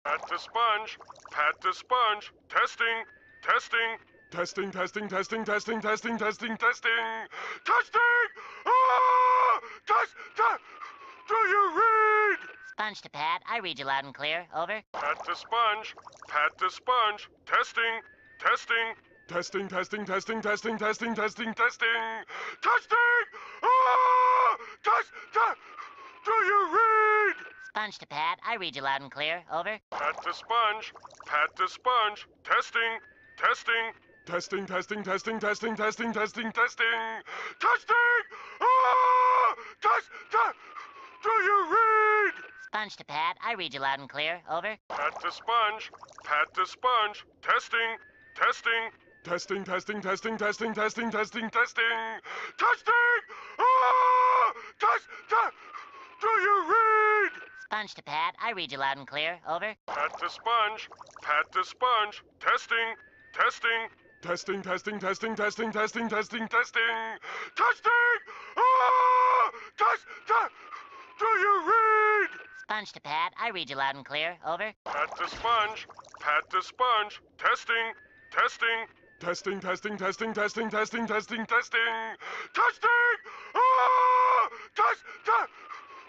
Pat the sponge. Pat the sponge. Testing. Testing. Testing, testing, testing, testing, testing, testing, testing. Testing! Ah! Do you read? Sponge to Pat. I read you loud and clear. Over. Pat the sponge. Pat the sponge. Testing. Testing. Testing, testing, testing, testing, testing, testing, testing. Testing! Ah! Do you read? Sponge to Pat. I read you loud and clear. Over. Pat the sponge. Pat the sponge. Testing. Testing. Testing, testing, testing, testing, testing, testing, testing. Testing! Ah! Do you read? Sponge to Pat. I read you loud and clear. Over. Pat the sponge. Pat the sponge. Testing. Testing. Testing, testing, testing, testing, testing, testing, testing. Testing! Ah! Do you read? Sponge to Pat. I read you loud and clear. Over. Pat the sponge. Pat the sponge. Testing. Testing. Testing, testing, testing, testing, testing, testing, testing. Testing! Ah! Do you read? Sponge to Pat. I read you loud and clear. Over. Pat the sponge. Pat the sponge. Testing. Testing. Testing, testing, testing, testing, testing, testing, testing. Testing! Ah!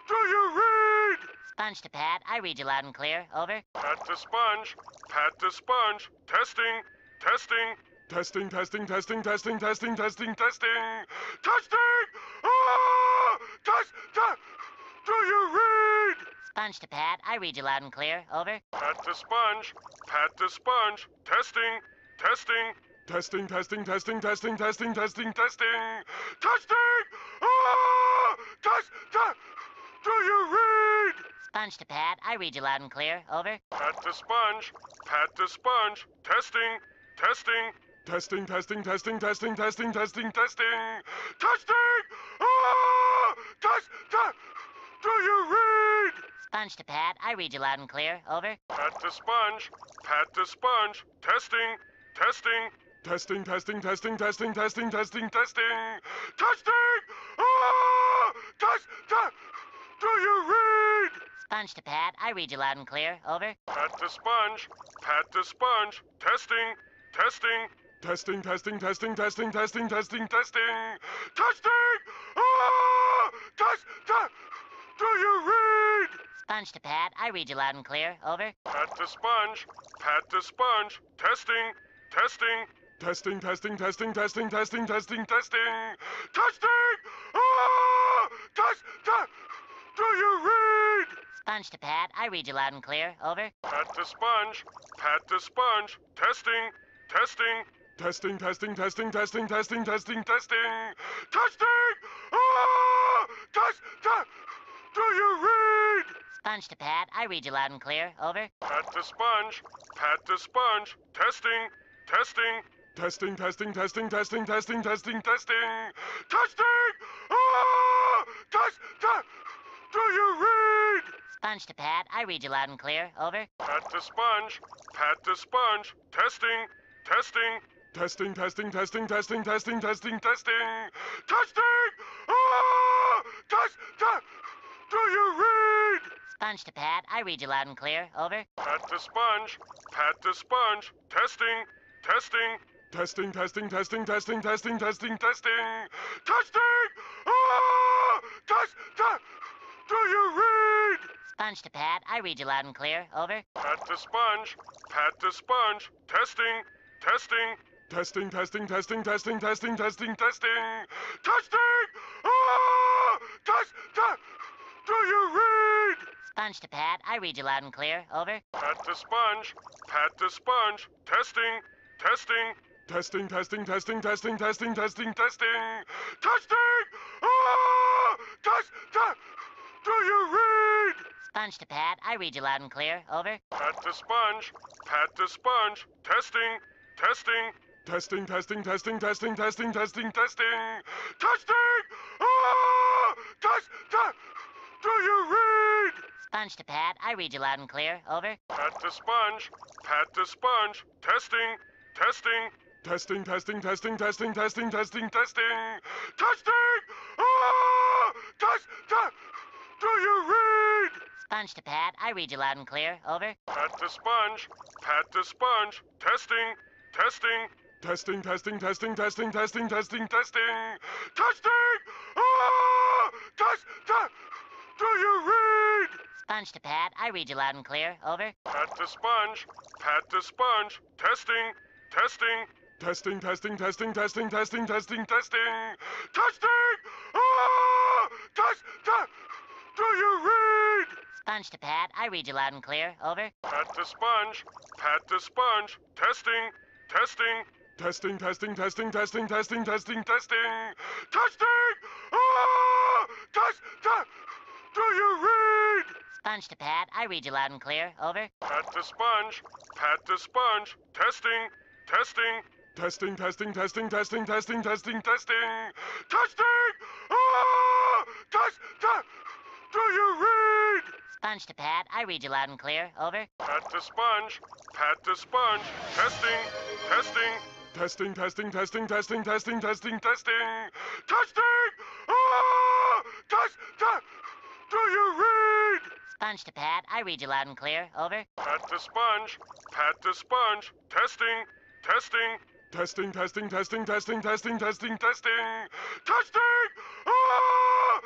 Do you read? Sponge to Pat. I read you loud and clear. Over. Pat the sponge. Pat the sponge. Testing. Testing. Testing, testing, testing, testing, testing, testing, testing. Testing! Ah! Do you read? Sponge to Pat. I read you loud and clear. Over. Pat the sponge. Pat the sponge. Testing. Testing. Testing, testing, testing, testing, testing, testing, testing. Testing! Ah! Do you read? Sponge to Pat. I read you loud and clear. Over. Pat the sponge. Pat the sponge. Testing. Testing. Testing, testing, testing, testing, testing, testing, testing. Testing! Ah! Do you read? Sponge to Pat. I read you loud and clear. Over. Pat the sponge. Pat the sponge. Testing. Testing. Testing, testing, testing, testing, testing, testing, testing. Testing! Ah! Do you read? Sponge to Pat. I read you loud and clear. Over. Pat the sponge. Pat the sponge. Testing. Testing. Testing, testing, testing, testing, testing, testing, testing. Testing! Ah! Do you read? Sponge to Pat. I read you loud and clear. Over. Pat the sponge. Pat the sponge. Testing. Testing. Testing, testing, testing, testing, testing, testing, testing. Testing! Ah! Do you read? Sponge to Pat. I read you loud and clear. Over. Pat the sponge. Pat the sponge. Testing. Testing. Testing, testing, testing, testing, testing, testing, testing. Testing! Ah! Do you read? Sponge to Pat. I read you loud and clear. Over. Pat the sponge. Pat the sponge. Testing. Testing. Testing, testing, testing, testing, testing, testing, testing. Testing! Ah! Do you read? Sponge to Pat. I read you loud and clear. Over. Pat the sponge. Pat the sponge. Testing. Testing. Testing, testing, testing, testing, testing, testing, testing. Testing! Ah! Do you read? Sponge to Pat. I read you loud and clear. Over. Pat the sponge. Pat the sponge. Testing. Testing. Testing, testing, testing, testing, testing, testing, testing. Testing! Ah! Do you read? Sponge to Pat. I read you loud and clear. Over. Pat the sponge. Pat the sponge. Testing. Testing. Testing, testing, testing, testing, testing, testing, testing. Testing! Ah! Do you read? Sponge to Pat. I read you loud and clear. Over. Pat the sponge. Pat the sponge. Testing. Testing. Testing, testing, testing, testing, testing, testing, testing. Testing! Ah! Do you read? Sponge to Pat. I read you loud and clear. Over. Pat the sponge. Pat the sponge. Testing. Testing. Testing, testing, testing, testing, testing, testing, testing. Testing! Ah! Do you read? Sponge to Pat. I read you loud and clear. Over. Pat the sponge. Pat the sponge. Testing. Testing. Testing, testing, testing, testing, testing, testing, testing. Testing! Ah! Do you read? Sponge to Pat, I read you loud and clear. Over. Pat the sponge. Pat the sponge. Testing. Testing. Testing, testing, testing, testing, testing, testing, testing. Testing! Ah! Do you read? Sponge to Pat, I read you loud and clear. Over. Pat the sponge. Pat the sponge. Testing. Testing. Testing, testing, testing, testing, testing, testing, testing. Testing! Ah! Do you read? Sponge to Pat, I read you loud and clear. Over. Pat the sponge. Pat the sponge. Testing. Testing. Testing, testing, testing, testing, testing, testing, testing. Testing! Ah! Do you read? Sponge to Pat, I read you loud and clear. Over. Pat the sponge. Pat the sponge. Testing. Testing. Testing, testing, testing, testing, testing, testing, testing. Testing! Ah! Do you read? Sponge to Pat, I read you loud and clear. Over. Pat the sponge. Pat the sponge. Testing. Testing. Testing, testing, testing, testing, testing, testing, testing. Testing! Ah! Do you read? Sponge to Pat, I read you loud and clear. Over. Pat the sponge. Pat the sponge. Testing. Testing. Testing, testing, testing, testing, testing, testing, testing. Testing! Ah!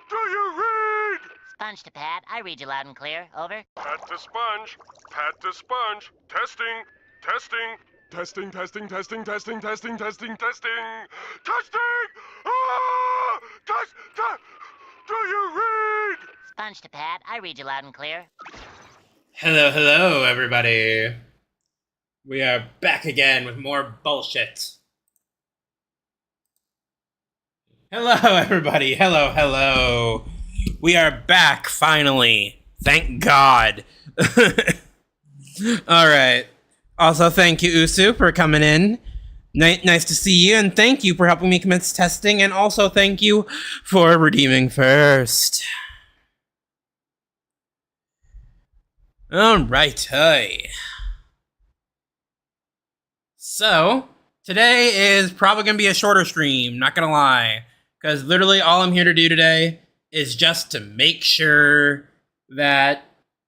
Do you read? Sponge to Pat, I read you loud and clear. Over. Pat the sponge. Pat the sponge. Testing. Testing. Testing, testing, testing, testing, testing, testing, testing. Testing! Ah! Do you read? Sponge to Pat, I read you loud and clear. Hello, hello, everybody. We are back again with more bullshit. Hello, everybody. Hello, hello. We are back, finally. Thank God. Alright. Also, thank you, Usu, for coming in. Nice to see you, and thank you for helping me commence testing, and also thank you for redeeming first. Alright, hey. So, today is probably going to be a shorter stream, not going to lie. Because literally all I'm here to do today is just to make sure that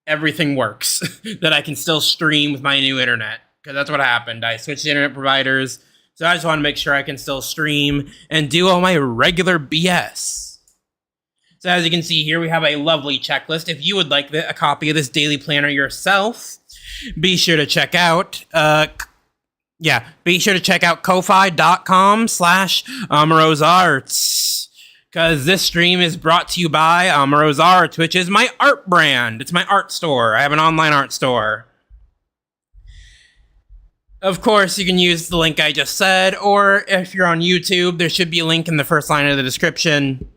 everything works. That I can still stream with my new internet. Because that's what happened. I switched internet providers. So I just want to make sure I can still stream and do all my regular BS. So as you can see here, we have a lovely checklist. If you would like a copy of this daily planner yourself, be sure to check out... be sure to check out ko-fi.com/AmoroseArts. Because this stream is brought to you by Amorose Arts, which is my art brand. It's my art store. I have an online art store. Of course, you can use the link I just said, or if you're on YouTube, there should be a link in the first line of the description.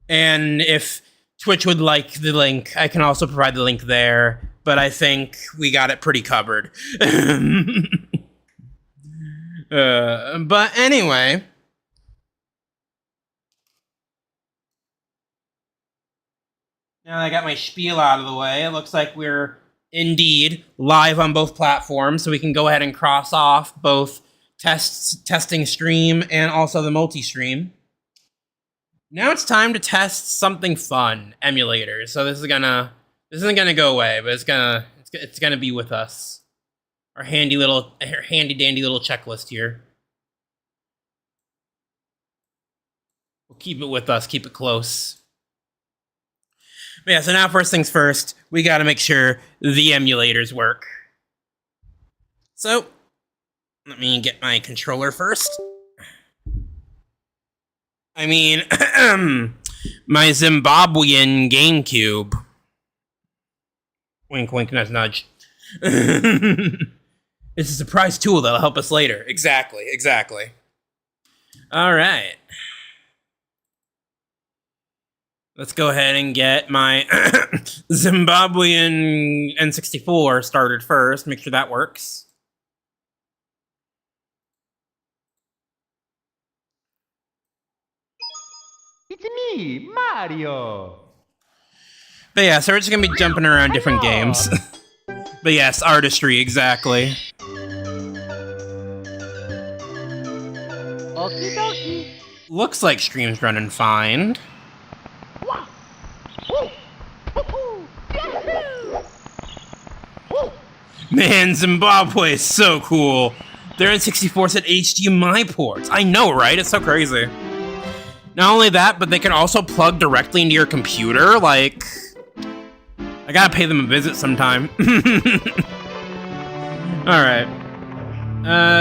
And if Twitch would like the link, I can also provide the link there. But I think we got it pretty covered. But anyway, now that I got my spiel out of the way, it looks like we're indeed live on both platforms, so we can go ahead and cross off both testing stream and also the multi-stream. Now it's time to test something fun, emulators. So this isn't gonna go away, but it's gonna be with us. Our handy dandy little checklist here. We'll keep it with us, keep it close. But yeah, so now first things first, we gotta make sure the emulators work. So, let me get my controller first. I mean, my Zimbabwean GameCube. Wink, wink, nudge, nudge. It's a surprise tool that'll help us later. Exactly. All right. Let's go ahead and get my Zimbabwean N64 started first. Make sure that works. It's me, Mario. But yeah, so we're just gonna be jumping around different games. But yes, artistry, exactly. Okie dokie. Looks like stream's running fine. Man, Zimbabwe is so cool. Their N64 said HDMI ports. I know, right? It's so crazy. Not only that, but they can also plug directly into your computer. Like, I gotta pay them a visit sometime. Alright.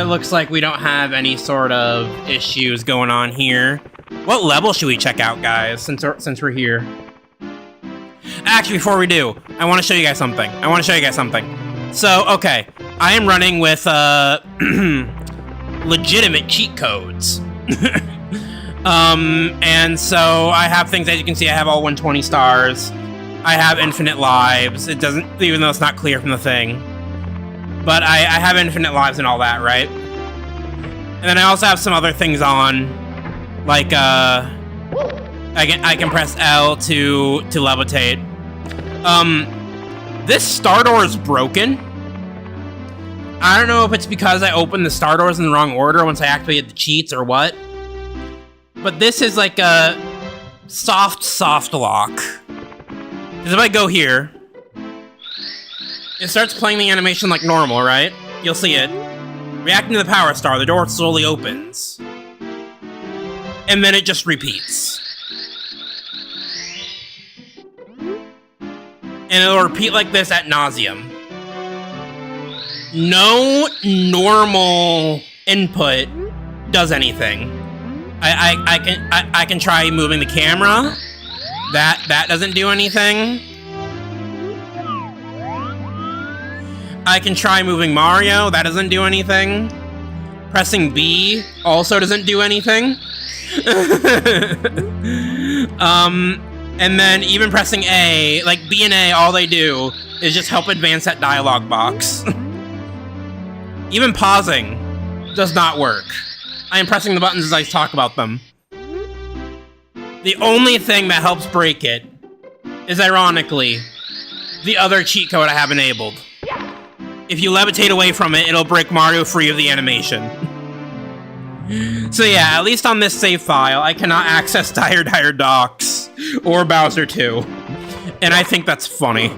Looks like we don't have any sort of issues going on here. What level should we check out, guys, since we're here? Actually, before we do, I want to show you guys something. So, okay, I am running with, legitimate cheat codes. And so I have things, as you can see, I have all 120 stars. I have infinite lives. It doesn't, even though it's not clear from the thing. But I have infinite lives and all that, right? And then I also have some other things on, like, I can press L to levitate. This star door is broken. I don't know if it's because I opened the star doors in the wrong order once I activated the cheats or what. But this is like a soft lock. Because if I go here, it starts playing the animation like normal, right? You'll see it. Reacting to the power star, the door slowly opens. And then it just repeats. And it'll repeat like this ad nauseum. No normal input does anything. I can try moving the camera. That doesn't do anything. I can try moving Mario. That doesn't do anything. Pressing B also doesn't do anything. And then even pressing A, like B and A, all they do is just help advance that dialogue box. Even pausing does not work. I am pressing the buttons as I talk about them. The only thing that helps break it is, ironically, the other cheat code I have enabled. If you levitate away from it, it'll break Mario free of the animation. So yeah, at least on this save file, I cannot access Dire Docks or Bowser 2. And I think that's funny.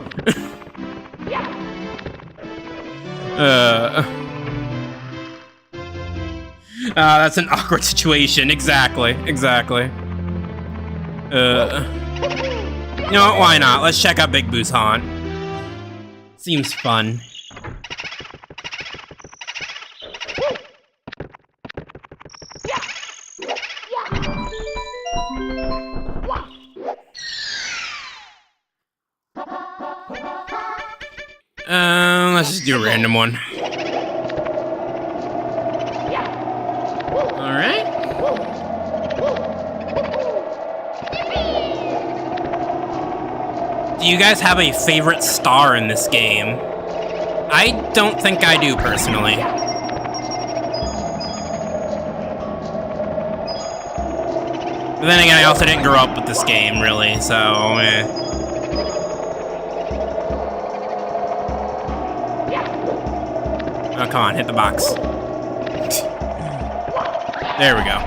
That's an awkward situation. Exactly. You know what? Why not? Let's check out Big Boo's Haunt. Seems fun. Let's just do a random one. Alright. Do you guys have a favorite star in this game? I don't think I do, personally. But then again, I also didn't grow up with this game, really, so, eh. Oh, come on, hit the box. There we go.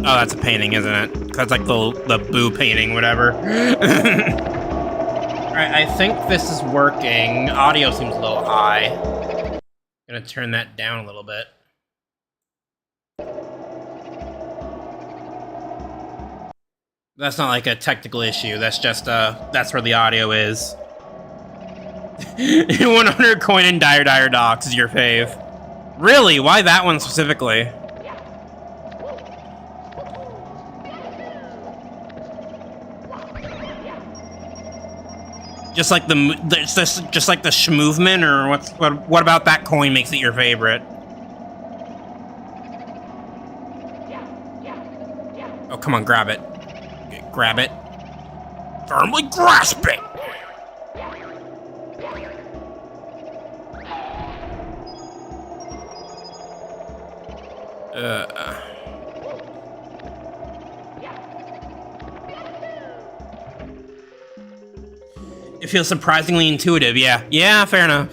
Oh, that's a painting, isn't it? That's like the Boo painting, whatever. Alright, I think this is working. Audio seems a little high. Gonna turn that down a little bit. That's not like a technical issue, that's just, that's where the audio is. 100 coin and Dire Docks is your fave. Really? Why that one specifically? Just like just like the sh-movement, or what about that coin makes it your favorite? Oh, come on, grab it. Grab it. Firmly grasp it! It feels surprisingly intuitive, yeah. Yeah, fair enough.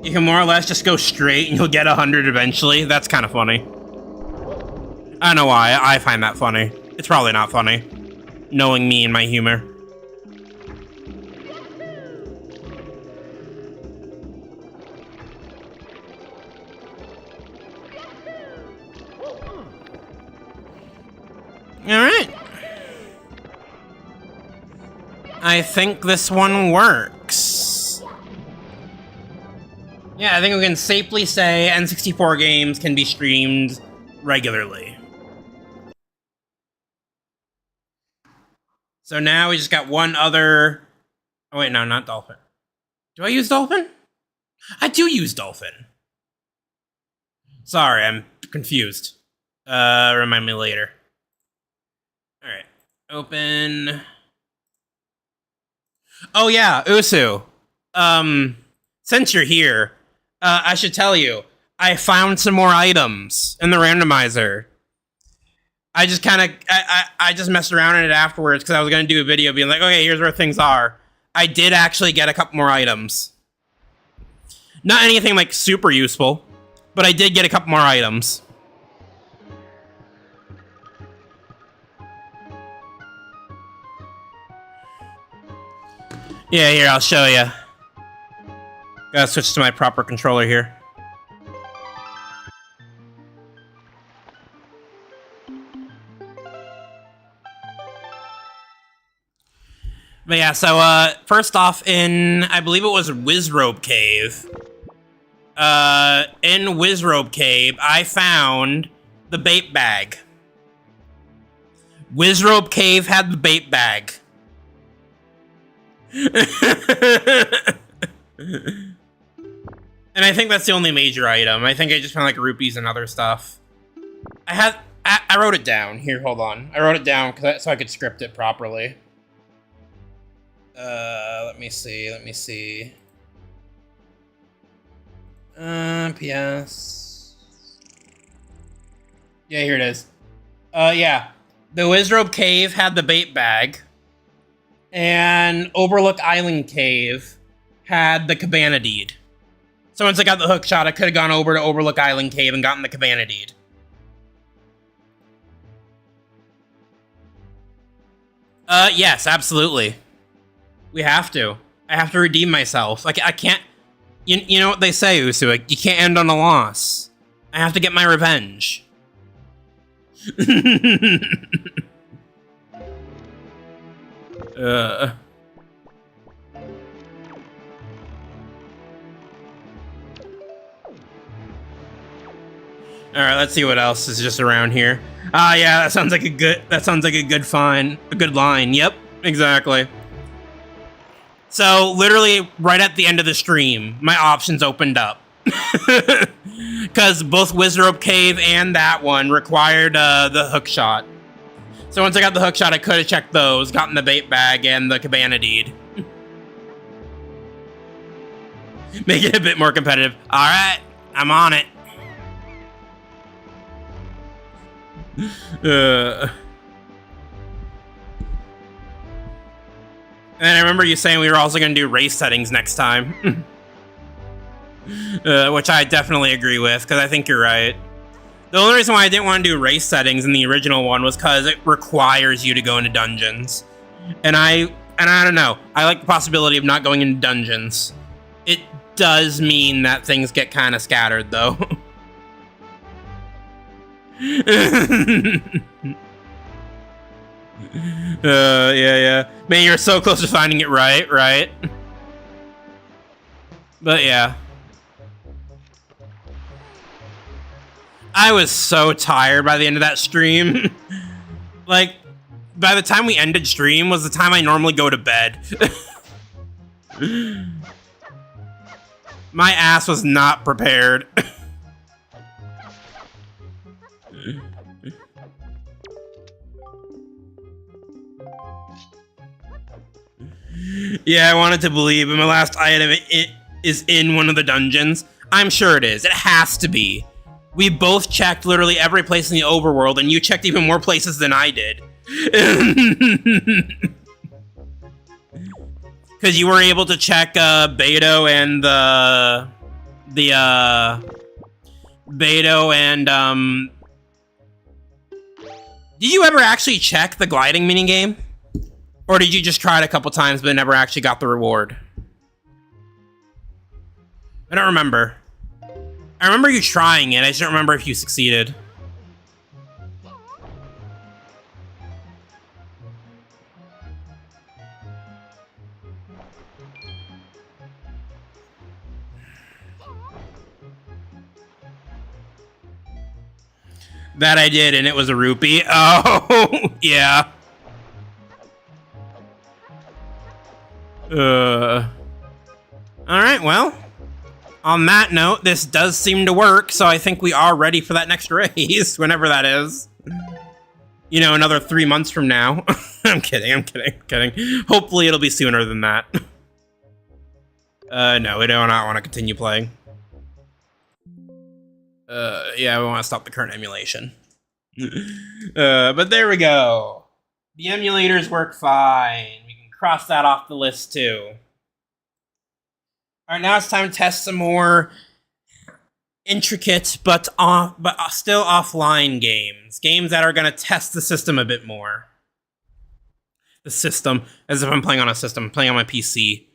You can more or less just go straight and you'll get 100 eventually. That's kind of funny. I don't know why. I find that funny. It's probably not funny, knowing me and my humor. Alright. I think this one works. Yeah, I think we can safely say N64 games can be streamed regularly. So now we just got one other... Oh wait, no, not Dolphin. Do I use Dolphin? I do use Dolphin. Sorry, I'm confused. Remind me later. Alright, open... Oh yeah, Usu. Since you're here, I should tell you, I found some more items in the randomizer. I just kind of, I just messed around in it afterwards because I was going to do a video being like, okay, here's where things are. I did actually get a couple more items. Not anything like super useful, but I did get a couple more items. Yeah, here, I'll show you. Gotta switch to my proper controller here. But yeah, so, first off, in, I believe it was Wizrobe Cave. In Wizrobe Cave, I found the bait bag. Wizrobe Cave had the bait bag. And I think that's the only major item. I think I just found like rupees and other stuff. I wrote it down. Here, hold on. I wrote it down so I could script it properly. Let me see. PS. Yeah, here it is. Yeah. The Wizrobe Cave had the bait bag. And Overlook Island Cave had the Cabana Deed. So once I got the hook shot, I could have gone over to Overlook Island Cave and gotten the Cabana Deed. Yes, absolutely. We have to. I have to redeem myself. Like, I can't... You know what they say, Usu, like, you can't end on a loss. I have to get my revenge. Alright, let's see what else is just around here. Ah, yeah, that sounds like a good find. A good line. Yep, exactly. So, literally, right at the end of the stream, my options opened up. Because both Wizrobe Cave and that one required the hook shot. So once I got the hook shot, I could have checked those, gotten the bait bag and the Cabana Deed. Make it a bit more competitive. Alright, I'm on it. And I remember you saying we were also going to do race settings next time. Which I definitely agree with, because I think you're right. The only reason why I didn't want to do race settings in the original one was because it requires you to go into dungeons. And I don't know. I like the possibility of not going into dungeons. It does mean that things get kind of scattered, though. Yeah. Man, you're so close to finding it right? But yeah. I was so tired by the end of that stream. Like, by the time we ended stream was the time I normally go to bed. My ass was not prepared. Yeah, I wanted to believe in my last item. is in one of the dungeons. I'm sure it is. It has to be. We both checked literally every place in the overworld, and you checked even more places than I did. Because you were able to check Beto and Beto and Did you ever actually check the gliding minigame? Or did you just try it a couple times but never actually got the reward? I don't remember. I remember you trying it, I just don't remember if you succeeded. That I did, and it was a rupee. Oh, yeah. Alright, well. On that note, this does seem to work, so I think we are ready for that next race, whenever that is. You know, another 3 months from now. I'm kidding. Hopefully it'll be sooner than that. No, we do not want to continue playing. Yeah, we want to stop the current emulation. But there we go. The emulators work fine. We can cross that off the list, too. Alright, now it's time to test some more intricate but still offline games. Games that are going to test the system a bit more. The system, as if I'm playing on a system. I'm playing on my PC.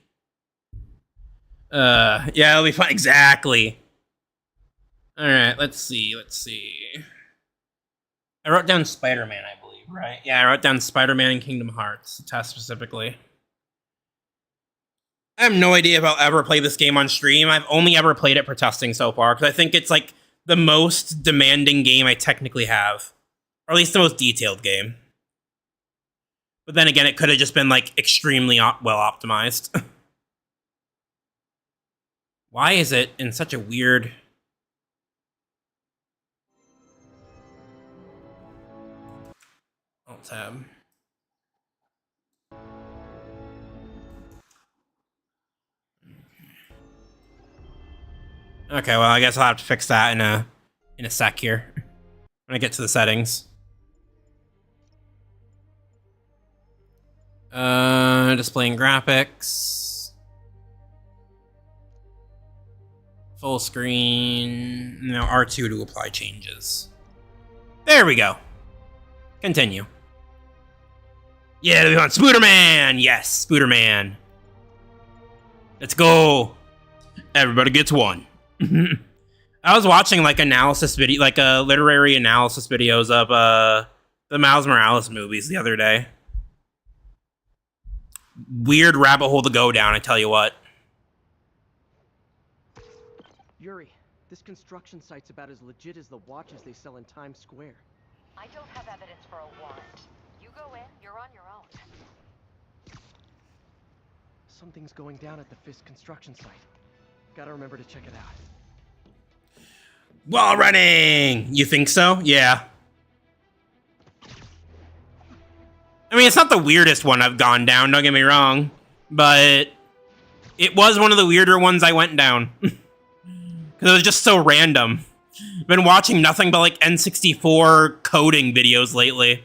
Yeah, it'll be fun. Exactly. Alright, let's see. I wrote down Spider-Man, I believe, right? Yeah, I wrote down Spider-Man and Kingdom Hearts, to test specifically. I have no idea if I'll ever play this game on stream. I've only ever played it for testing so far, because I think it's, like, the most demanding game I technically have. Or at least the most detailed game. But then again, it could have just been, like, extremely well optimized. Why is it in such a weird... Alt tab. Okay, well, I guess I'll have to fix that in a sec here. When I get to the settings. Displaying graphics. Full screen. Now R2 to apply changes. There we go. Continue. Yeah, we want Spooderman! Yes, Spooderman. Let's go. Everybody gets one. I was watching like analysis video, like literary analysis videos of the Miles Morales movies the other day. Weird rabbit hole to go down, I tell you what. Yuri, this construction site's about as legit as the watches they sell in Times Square. I don't have evidence for a warrant. You go in, you're on your own. Something's going down at the Fisk construction site. Gotta remember to check it out. Wall running! You think so? Yeah. I mean, it's not the weirdest one I've gone down, don't get me wrong. But it was one of the weirder ones I went down. Because it was just so random. Been watching nothing but like N64 coding videos lately.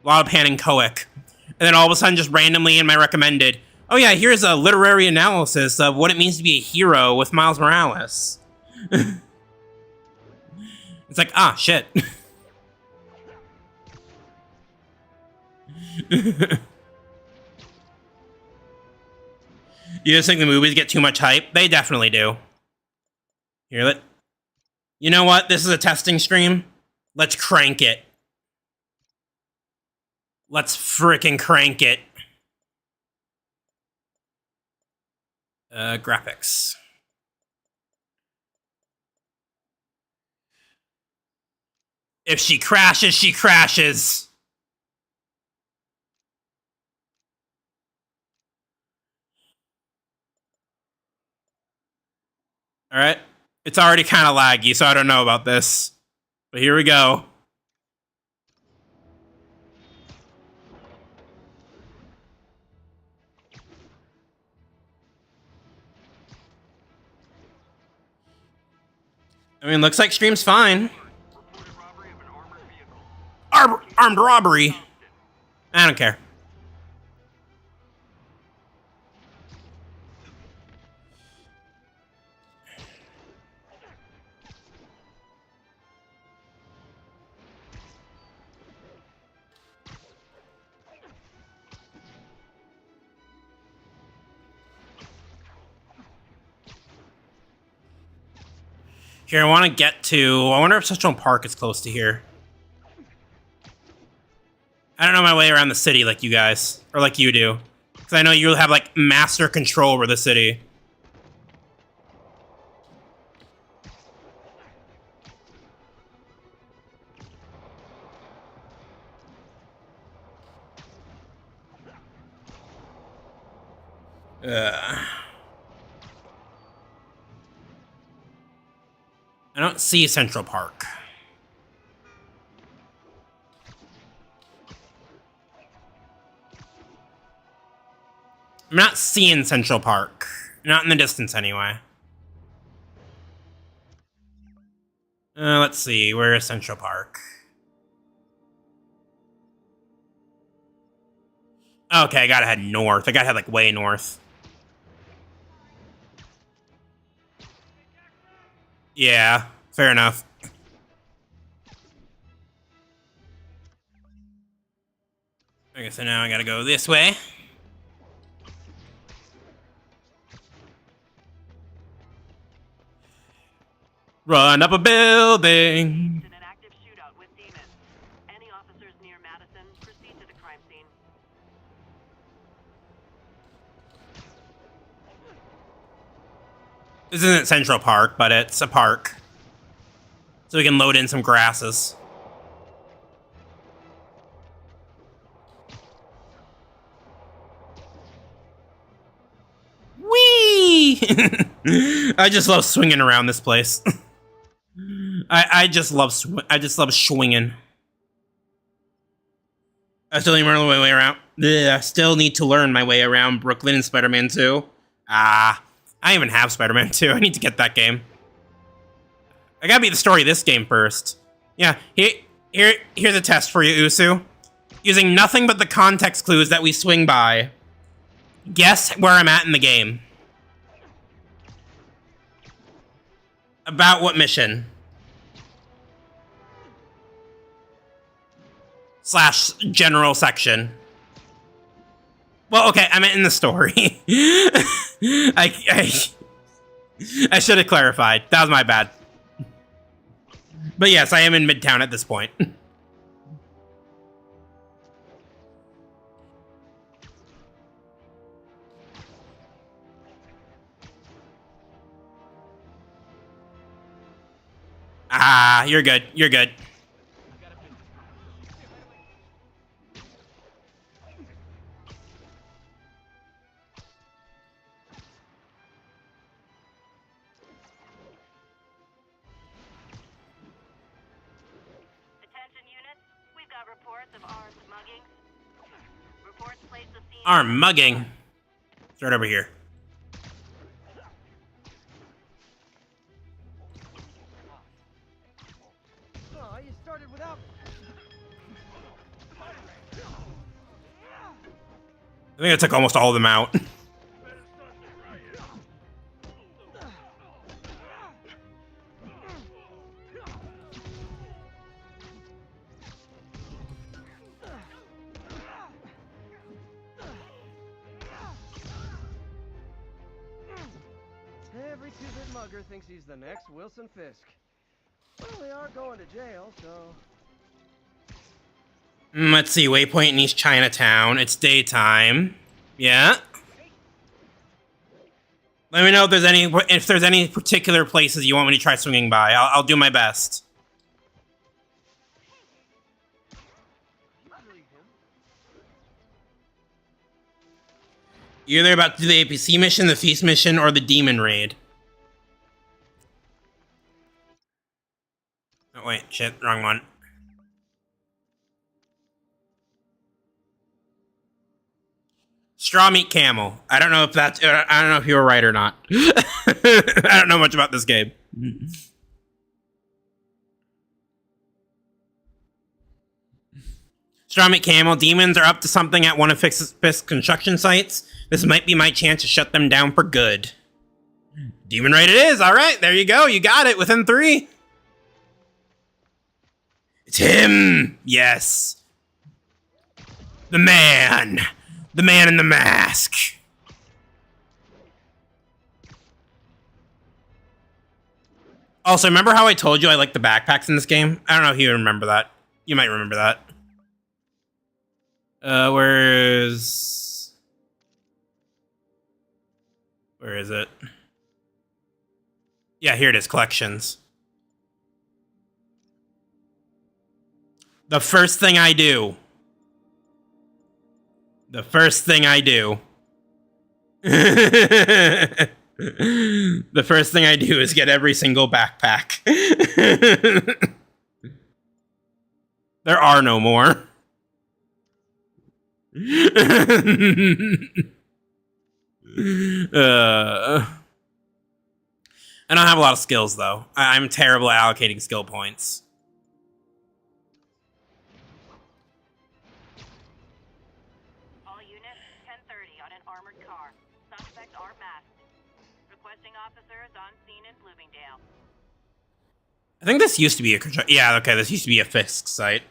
A lot of Panenkoic. And then all of a sudden, just randomly in my recommended, oh yeah, here's a literary analysis of what it means to be a hero with Miles Morales. It's like, ah, shit. You just think the movies get too much hype? They definitely do. Here, you know what? This is a testing stream. Let's crank it. Let's frickin' crank it. Graphics. If she crashes, she crashes. Alright. It's already kind of laggy, so I don't know about this. But here we go. I mean, looks like stream's fine. Armed robbery. I don't care. Here, I want to get to... I wonder if Central Park is close to here. I don't know my way around the city like you guys. Or like you do. Because I know you have, like, master control over the city. I don't see Central Park. I'm not seeing Central Park. Not in the distance, anyway. Let's see. Where is Central Park? Okay, I gotta head north. I gotta head, like, way north. Yeah, fair enough. Okay, so now I gotta go this way. Run up a building. In an active shootout with demons. Any officers near Madison, proceed to the crime scene. This isn't Central Park, but it's a park. So we can load in some grasses. Whee! I just love swinging around this place. I just love swinging. I still need to learn my way around. I still need to learn my way around Brooklyn and Spider-Man 2. I even have Spider-Man 2. I need to get that game. I gotta beat the story of this game first. Yeah, here's a test for you, Usu. Using nothing but the context clues that we swing by. Guess where I'm at in the game. About what mission? / general section. Well, okay, I meant in the story. I should have clarified. That was my bad. But yes, I am in Midtown at this point. You're good. You're good. Attention units, we've got reports of armed muggings. Reports place the scene. Arm mugging. It's right over here. Oh, you started without. I think I took almost all of them out. Every two-bit mugger thinks he's the next Wilson Fisk. Well, they are going to jail, so... Let's see, waypoint in East Chinatown. It's daytime. Yeah. Let me know if there's any particular places you want me to try swinging by. I'll do my best. You're either about to do the APC mission, the Feast mission, or the Demon Raid. Oh, wait, shit, wrong one. Straw meat camel. I don't know if you were right or not. I don't know much about this game. Stromit Camel, demons are up to something at one of Fisk's construction sites. This might be my chance to shut them down for good. Demon raid it is. All right, there you go. You got it within 3. It's him. Yes. The man. The man in the mask. Also, remember how I told you I like the backpacks in this game? I don't know if you remember that. You might remember that. Where is it? Yeah, here it is, collections. The first thing I do. The first thing I do. The first thing I do is get every single backpack. There are no more. I don't have a lot of skills, though. I'm terrible at allocating skill points. All units, 10:30 on an armored car. Suspects are masked. Requesting officers on scene in Bloomingdale. I think this used to be a... Yeah, okay, this used to be a Fisk site.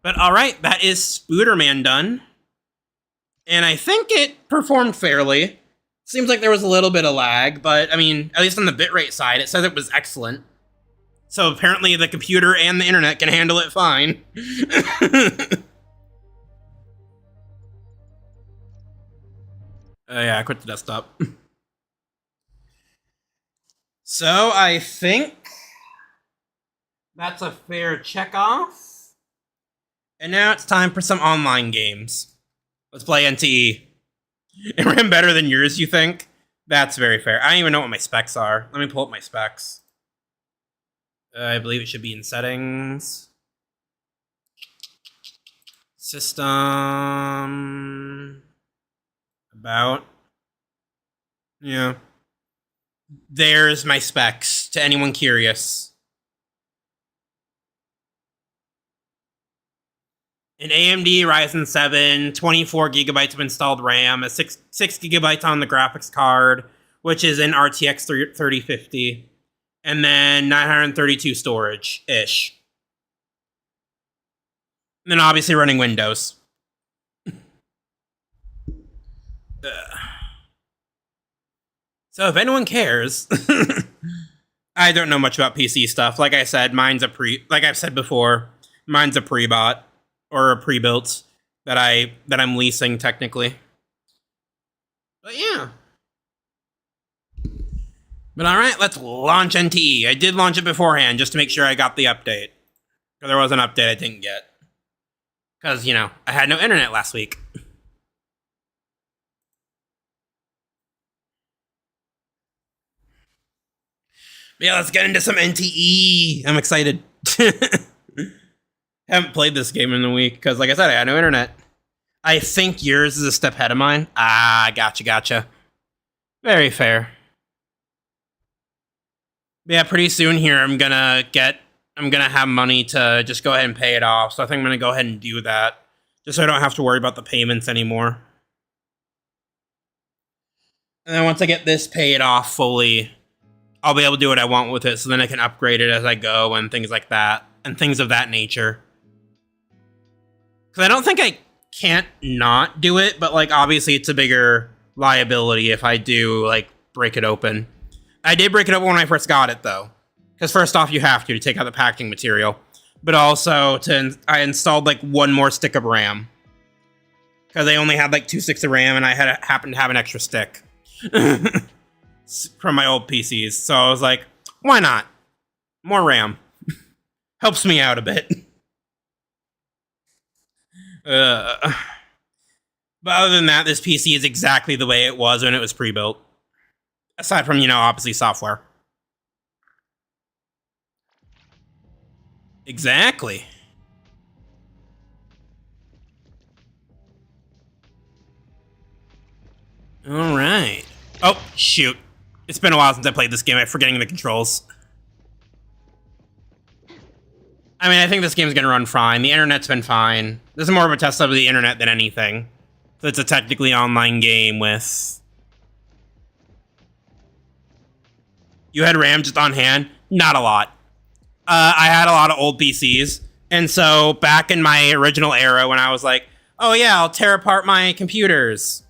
But alright, that is Spooderman done. And I think it performed fairly. Seems like there was a little bit of lag, but, I mean, at least on the bitrate side, it says it was excellent. So apparently the computer and the internet can handle it fine. Yeah, I quit the desktop. So I think that's a fair check-off. And now it's time for some online games. Let's play NTE. It ran better than yours, you think? That's very fair. I don't even know what my specs are. Let me pull up my specs. I believe it should be in settings. System. About. Yeah. There's my specs, to anyone curious. An AMD Ryzen 7, 24 gigabytes of installed RAM, a 6 gigabytes on the graphics card, which is an RTX 3050, and then 932 storage-ish. And then obviously running Windows. So if anyone cares, I don't know much about PC stuff. Like I said, like I've said before, mine's a pre-bought. Or a pre-built that I'm leasing technically. But yeah. But alright, let's launch NTE. I did launch it beforehand just to make sure I got the update. Because there was an update I didn't get. Because, you know, I had no internet last week. But yeah, let's get into some NTE. I'm excited. Haven't played this game in a week because, like I said, I had no internet. I think yours is a step ahead of mine. Ah, gotcha. Very fair. But yeah, pretty soon here, I'm gonna have money to just go ahead and pay it off. So I think I'm gonna go ahead and do that, just so I don't have to worry about the payments anymore. And then once I get this paid off fully, I'll be able to do what I want with it. So then I can upgrade it as I go and things like that, and things of that nature. Because I don't think I can't not do it, but, like, obviously it's a bigger liability if I do, like, break it open. I did break it open when I first got it, though. Because first off, you have to take out the packaging material. But also, I installed, like, one more stick of RAM. Because I only had, like, 2 sticks of RAM, and I happened to have an extra stick. From my old PCs. So I was like, why not? More RAM. Helps me out a bit. But other than that, this PC is exactly the way it was when it was pre-built. Aside from, you know, obviously software. Exactly. Alright. Oh, shoot. It's been a while since I played this game. I'm forgetting the controls. I mean, I think this game's gonna run fine. The internet's been fine. This is more of a test of the internet than anything. So it's a technically online game with... You had RAM just on hand? Not a lot. I had a lot of old PCs. And so back in my original era when I was like, oh yeah, I'll tear apart my computers.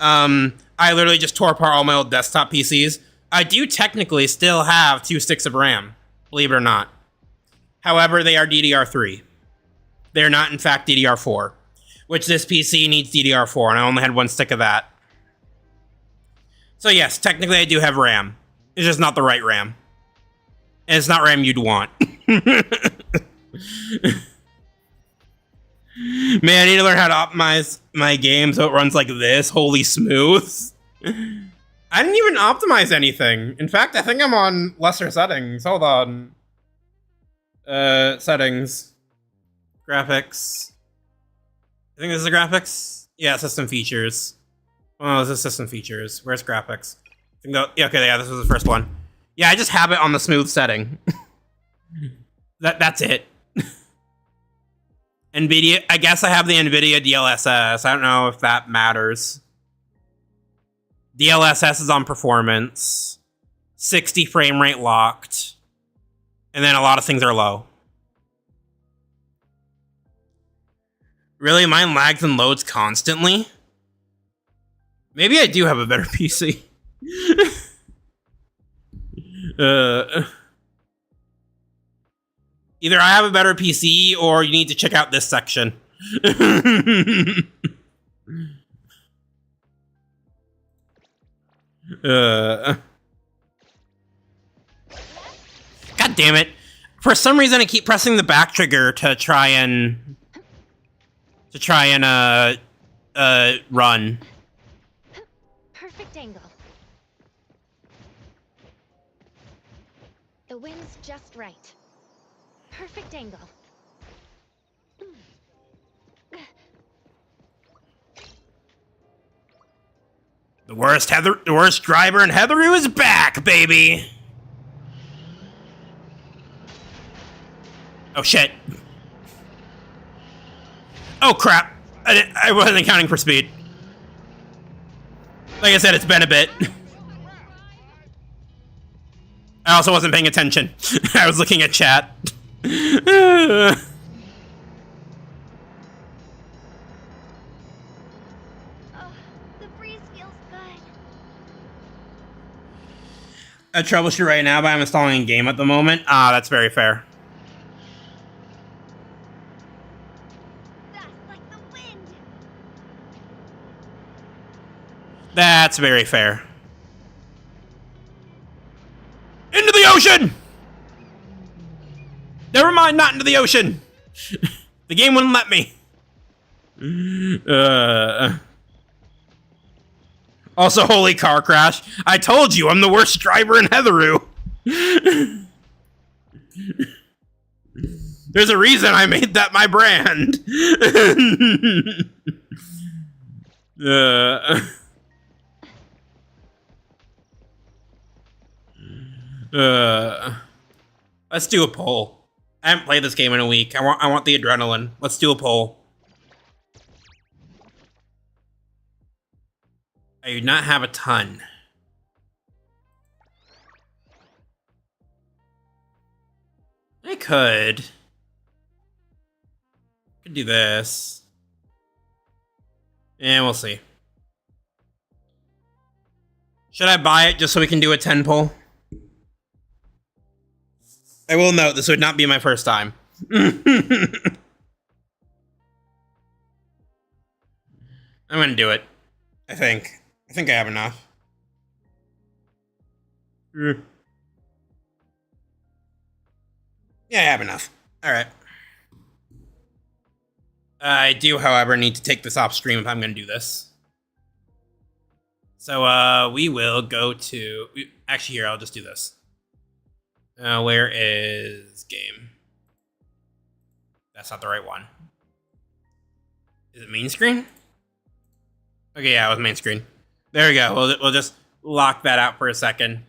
I literally just tore apart all my old desktop PCs. I do technically still have 2 sticks of RAM, believe it or not. However, they are DDR3. They're not, in fact, DDR4, which this PC needs DDR4, and I only had 1 stick of that. So yes, technically I do have RAM. It's just not the right RAM. And it's not RAM you'd want. Man, I need to learn how to optimize my game so it runs like this, holy smooth. I didn't even optimize anything. In fact, I think I'm on lesser settings. Hold on. Settings. Graphics. I think this is the graphics? Yeah, system features. Oh, this is system features. Where's graphics? I think yeah, okay, yeah, this was the first one. Yeah, I just have it on the smooth setting. That's it. NVIDIA, I guess I have the NVIDIA DLSS. I don't know if that matters. DLSS is on performance. 60 frame rate locked. And then a lot of things are low. Really? Mine lags and loads constantly? Maybe I do have a better PC. Either I have a better PC or you need to check out this section. God damn it. For some reason I keep pressing the back trigger to try and run. Perfect angle. The wind's just right. Perfect angle. The worst driver in Heatheroo is back, baby. Oh shit. Oh crap. I wasn't accounting for speed. Like I said, it's been a bit. I also wasn't paying attention. I was looking at chat. Oh, the breeze feels good. I troubleshoot right now, but I'm installing a game at the moment. Ah, that's very fair. Fast like the wind. That's very fair. Into the ocean! Never mind, not into the ocean. The game wouldn't let me. Also, holy car crash. I told you, I'm the worst driver in Heatheroo. There's a reason I made that my brand. Let's do a poll. I haven't played this game in a week. I want the adrenaline. Let's do a poll. I do not have a ton. I could do this. And we'll see. Should I buy it just so we can do a 10 poll? I will note, this would not be my first time. I'm gonna do it. I think I have enough. Yeah, I have enough. Alright. I do, however, need to take this off stream if I'm gonna do this. So, we will go to... Actually, here, I'll just do this. Where is game? That's not the right one. Is it main screen? Okay, yeah, it was main screen. There we go. We'll just lock that out for a second.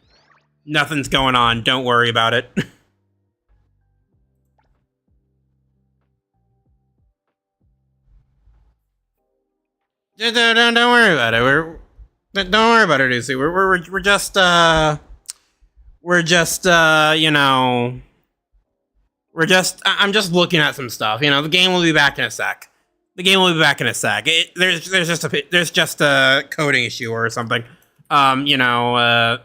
Nothing's going on. Don't worry about it. Don't worry about it. Don't worry about it, Lucy. We're just you know, I'm just looking at some stuff. You know, the game will be back in a sec. There's just a coding issue or something. You know,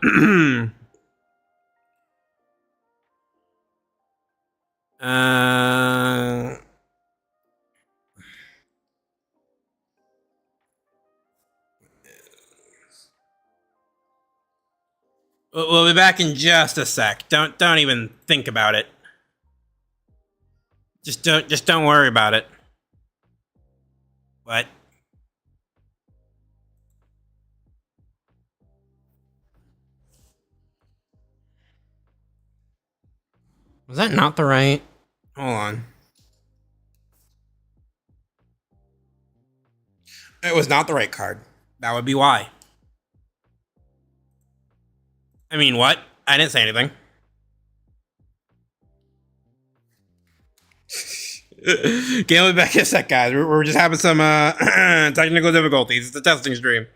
we'll be back in just a sec. Don't even think about it. Just don't worry about it. What? Was that not the right? Hold on. It was not the right card. That would be why. I mean, what? I didn't say anything. Game will be back in a sec, guys. We're just having some technical difficulties. It's a testing stream.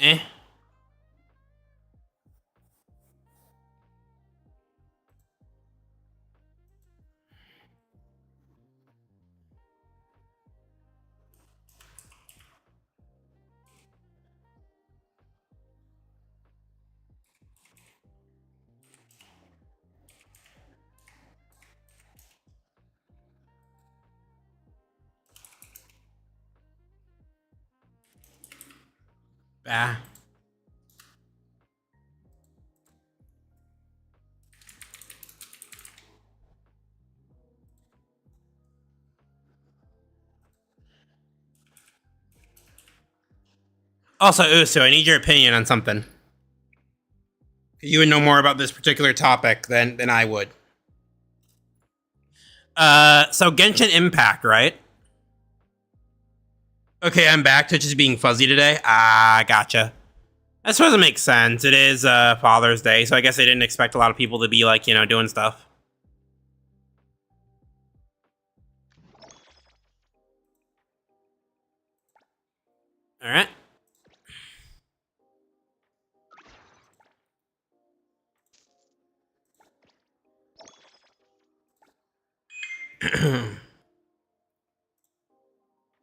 Eh. Bah. Also, Usu, I need your opinion on something. You would know more about this particular topic than I would. So Genshin Impact, right? Okay, I'm back to just being fuzzy today. Ah, gotcha. I suppose it makes sense. It is Father's Day, so I guess I didn't expect a lot of people to be like, you know, doing stuff. All right.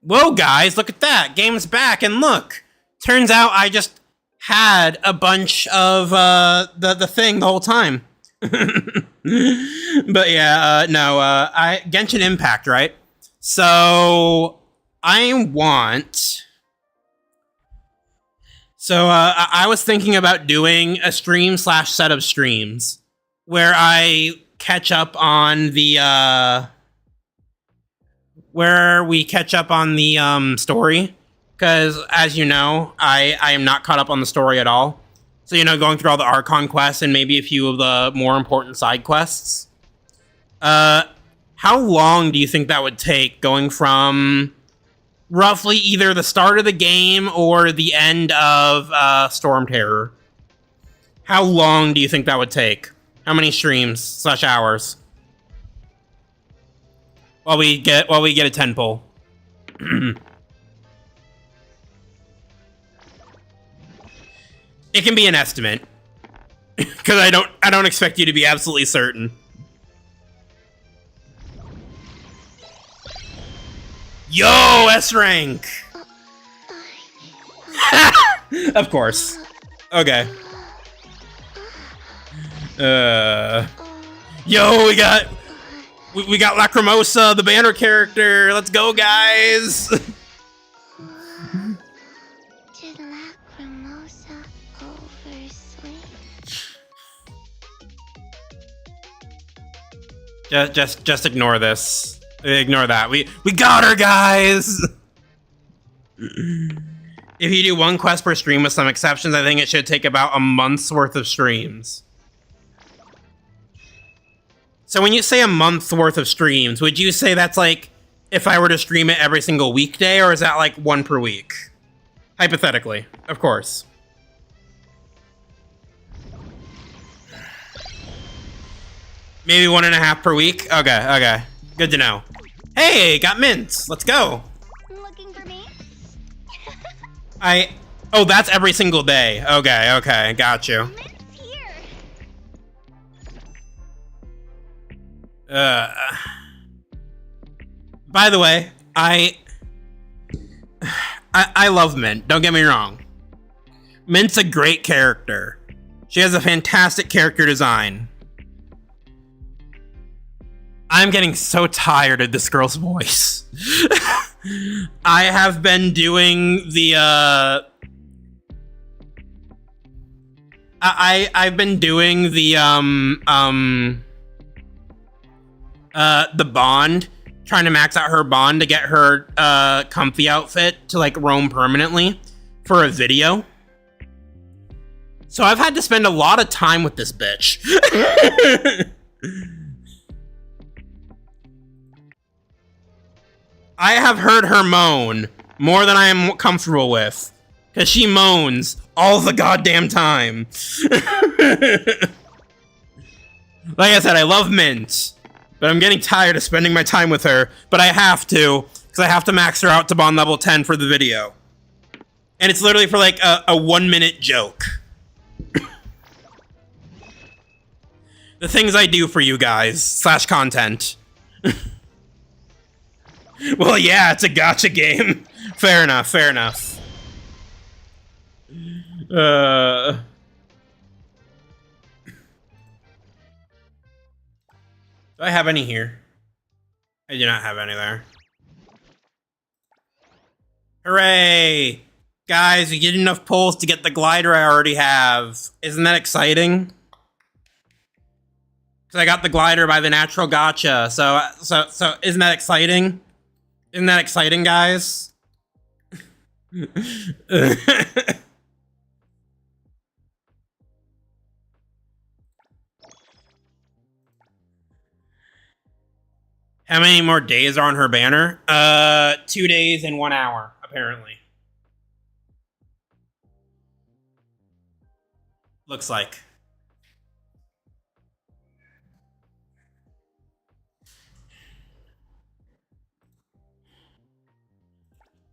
Whoa, guys, look at that. Game's back, and look. Turns out I just had a bunch of the thing the whole time. But yeah, no, Genshin Impact, right? So I was thinking about doing a stream / set of streams where I catch up on the story, because as you know, I am not caught up on the story at all. So, you know, going through all the Archon quests and maybe a few of the more important side quests. How long do you think that would take, going from roughly either the start of the game or the end of Storm Terror? How long do you think that would take? How many streams / hours? While we get a 10 pull. It can be an estimate, because I don't expect you to be absolutely certain. Yo, S rank. Of course. Okay. Yo, we got Lacrimosa, the banner character. Let's go, guys. Did Lacrimosa oversleep? Just ignore this. Ignore that. We got her, guys! If you do one quest per stream with some exceptions, I think it should take about a month's worth of streams. So when you say a month's worth of streams, would you say that's like if I were to stream it every single weekday, or is that like one per week? Hypothetically, of course. Maybe 1.5 per week? Okay. Good to know. Hey, got mints. Let's go. Looking for me? Oh, that's every single day. Okay, got you. Mint's here. By the way, I love Mint, don't get me wrong. Mint's a great character. She has a fantastic character design. I'm getting so tired of this girl's voice. I have been doing the I've been doing the bond, trying to max out her bond to get her comfy outfit to like roam permanently for a video. So I've had to spend a lot of time with this bitch. I have heard her moan more than I am comfortable with, because she moans all the goddamn time. Like I said, I love Mint, but I'm getting tired of spending my time with her, but I have to, because I have to max her out to bond level 10 for the video. And it's literally for like a 1-minute joke. The things I do for you guys, / content. Well, yeah, it's a gacha game. Fair enough. Do I have any here? I do not have any there. Hooray! Guys, we get enough pulls to get the glider I already have. Isn't that exciting? Because I got the glider by the natural gacha. So isn't that exciting? Isn't that exciting, guys? How many more days are on her banner? 2 days and 1 hour, apparently. Looks like.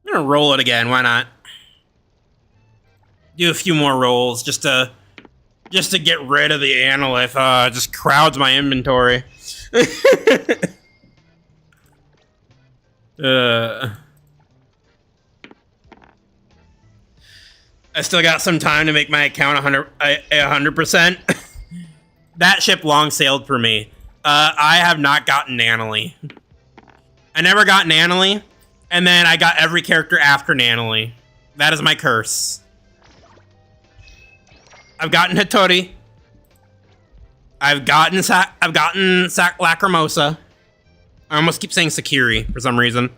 I'm gonna roll it again, why not? Do a few more rolls just to get rid of the analyth. It just crowds my inventory. I still got some time to make my account 100%. That ship long sailed for me. I have not gotten Nanalie. I never got Nanalie, and then I got every character after Nanalie. That is my curse. I've gotten Hattori. I've gotten Lacrimosa. I almost keep saying Sakiri for some reason.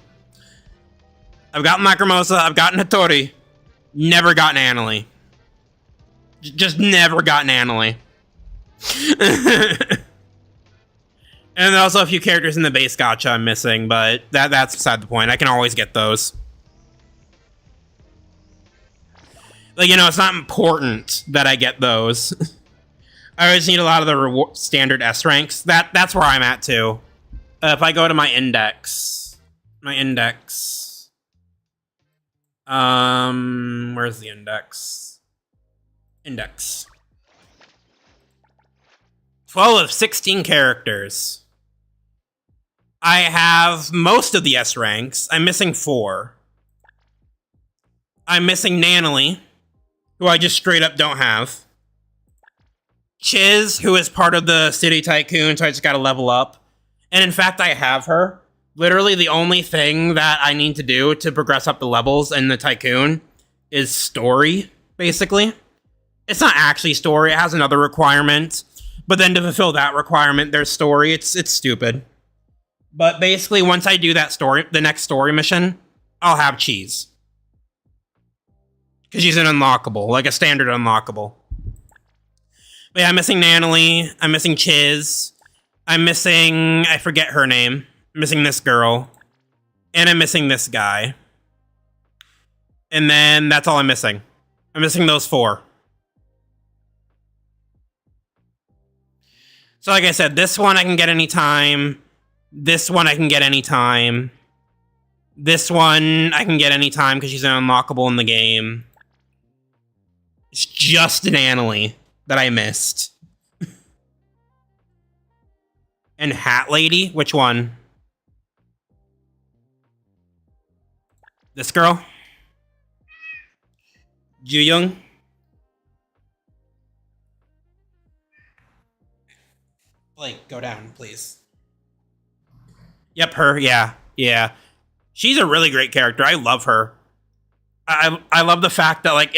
I've gotten Lacrimosa. I've gotten Hattori. Never gotten Nanalie. Just never gotten Nanalie. And also a few characters in the base gacha I'm missing, but that's beside the point. I can always get those. Like, you know, it's not important that I get those. I always need a lot of the standard S ranks. That's where I'm at, too. If I go to my index... where's the index? Index. 12 of 16 characters. I have most of the S ranks. I'm missing 4. I'm missing Nanalie, who I just straight up don't have. Chiz, who is part of the City Tycoon, so I just gotta level up. And in fact, I have her. Literally, the only thing that I need to do to progress up the levels in the Tycoon is story, basically. It's not actually story, it has another requirement. But then to fulfill that requirement, there's story. It's stupid. But basically, once I do that story, the next story mission, I'll have cheese. Because she's an unlockable, like a standard unlockable. But yeah, I'm missing Natalie. I'm missing Chiz. I'm missing... I forget her name. I'm missing this girl. And I'm missing this guy. And then that's all I'm missing. I'm missing those 4. So like I said, this one I can get anytime. This one I can get anytime. This one I can get anytime because she's an unlockable in the game. It's just an Annalie that I missed. And Hat Lady? Which one? This girl? Ju-young? Blake, go down, please. Yep, her, yeah. Yeah. She's a really great character. I love her. I love the fact that, like,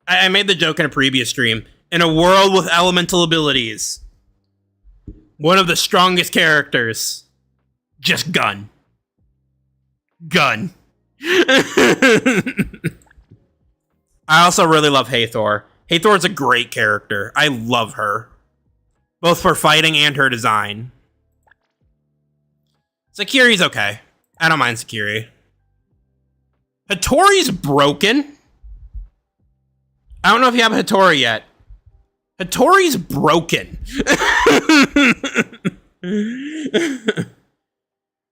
I made the joke in a previous stream. In a world with elemental abilities, one of the strongest characters, just gun. Gun. I also really love Hathor. Hathor is a great character. I love her. Both for fighting and her design. Sakiri's okay. I don't mind Sakiri. Hattori's broken. I don't know if you have Hattori yet. Hattori's broken.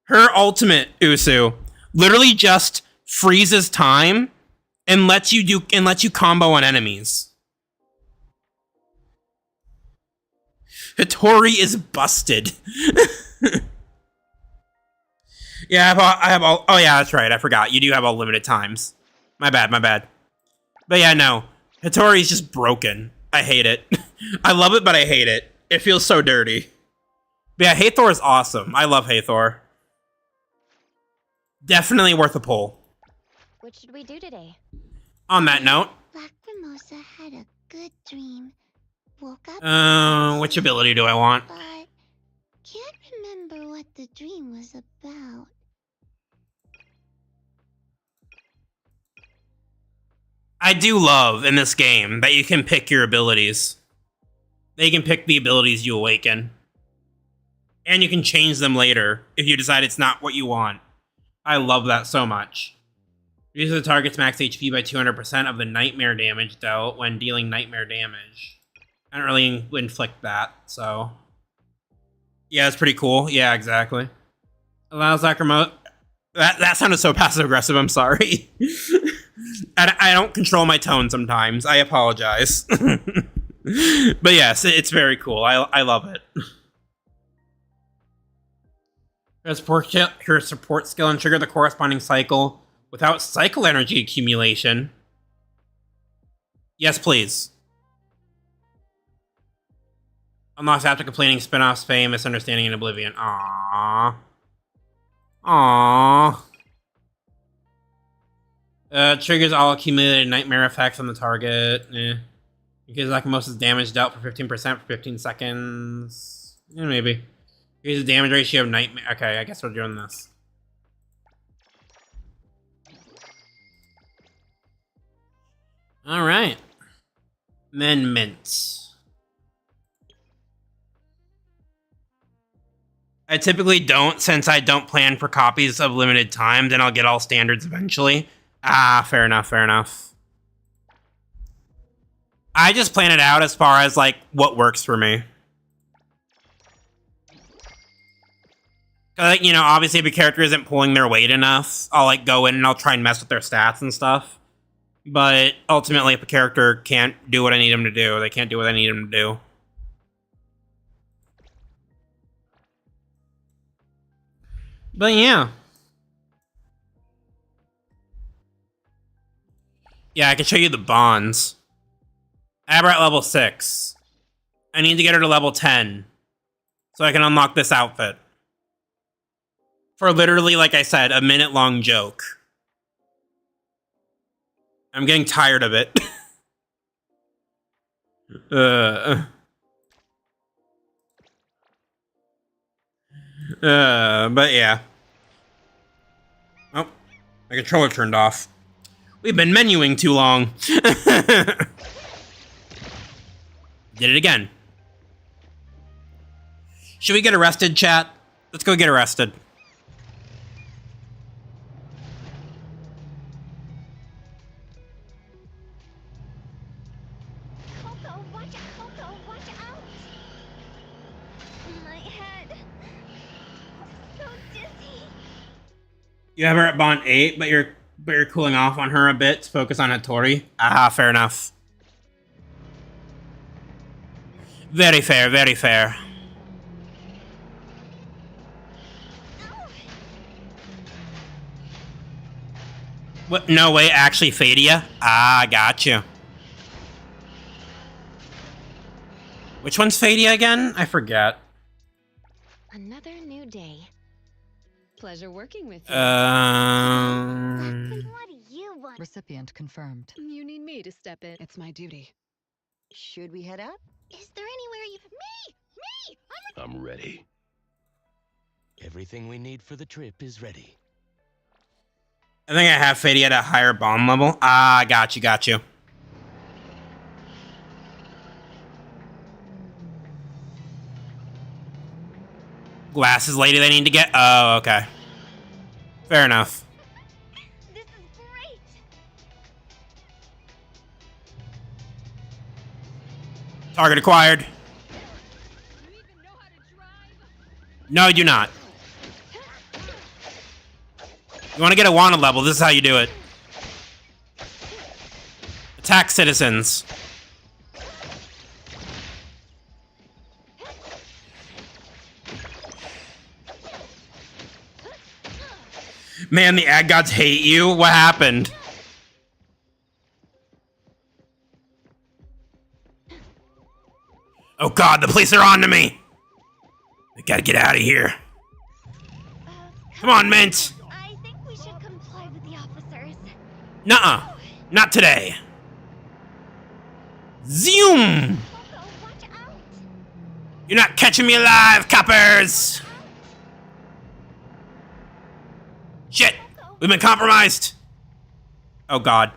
Her ultimate, Usu, literally just freezes time and lets you combo on enemies. Hattori is busted. Yeah, I have all. Oh yeah, that's right. I forgot. You do have all limited times. My bad. But yeah, no. Hattori's just broken. I hate it. I love it, but I hate it. It feels so dirty. But yeah, Hathor is awesome. I love Hathor. Definitely worth a pull. What should we do today? On that note. Black Mimosa had a good dream. Woke up. Which ability do I want? But can't remember what the dream was about. I do love in this game that you can pick your abilities. That you can pick the abilities you awaken. And you can change them later if you decide it's not what you want. I love that so much. Reduces the target's max HP by 200% of the nightmare damage dealt when dealing nightmare damage. I don't really inflict that, so... Yeah, it's pretty cool. Yeah, exactly. Allows Lacrimosa... That sounded so passive-aggressive, I'm sorry. I don't control my tone sometimes. I apologize. But yes, it's very cool. I love it. Her support skill and trigger the corresponding cycle without cycle energy accumulation. Yes, please. Unlocks after completing spin-offs, Fame, Misunderstanding, and Oblivion. Aww. Aww. Triggers all accumulated nightmare effects on the target. Because Lacrimosa's damage dealt for 15% for 15 seconds. Maybe. Here's the damage ratio of nightmare. Okay, I guess we're doing this. Alright. Amendments. I typically don't, since I don't plan for copies of limited time, then I'll get all standards eventually. Ah, fair enough. I just plan it out as far as, like, what works for me. Like, you know, obviously if a character isn't pulling their weight enough, I'll, like, go in and I'll try and mess with their stats and stuff. But ultimately, if a character can't do what I need them to do, they can't do what I need them to do. But yeah. Yeah, I can show you the bonds. Abra at level 6. I need to get her to level 10. So I can unlock this outfit. For literally, like I said, a minute-long joke. I'm getting tired of it. But yeah. Oh, my controller turned off. We've been menuing too long. Did it again. Should we get arrested, chat? Let's go get arrested. Coco, watch out! Coco, watch out! My head. So dizzy. You have her at Bond 8, but you're cooling off on her a bit to focus on Hattori. Aha, fair enough. Very fair, very fair. What? No way, actually Fadia? Ah, gotcha. Which one's Fadia again? I forget. Another new day. Pleasure working with you. Then what do you want? Recipient confirmed. You need me to step in. It's my duty. Should we head out? Is there anywhere you... Me! I'm ready. Everything we need for the trip is ready. I think I have Fadia at a higher bomb level. Ah, got you, got you. Glasses lady they need to get? Oh, okay. Fair enough. This is great! Target acquired. No, you do not. You want to get a wanted level, this is how you do it. Attack citizens. Man, the ad gods hate you. What happened? Oh god, the police are on to me. I gotta get out of here. Come on, Mint. I think we should comply with the officers. Nuh-uh. Not today. Zoom! Coco, watch out! You're not catching me alive, coppers! Shit! We've been compromised! Oh god.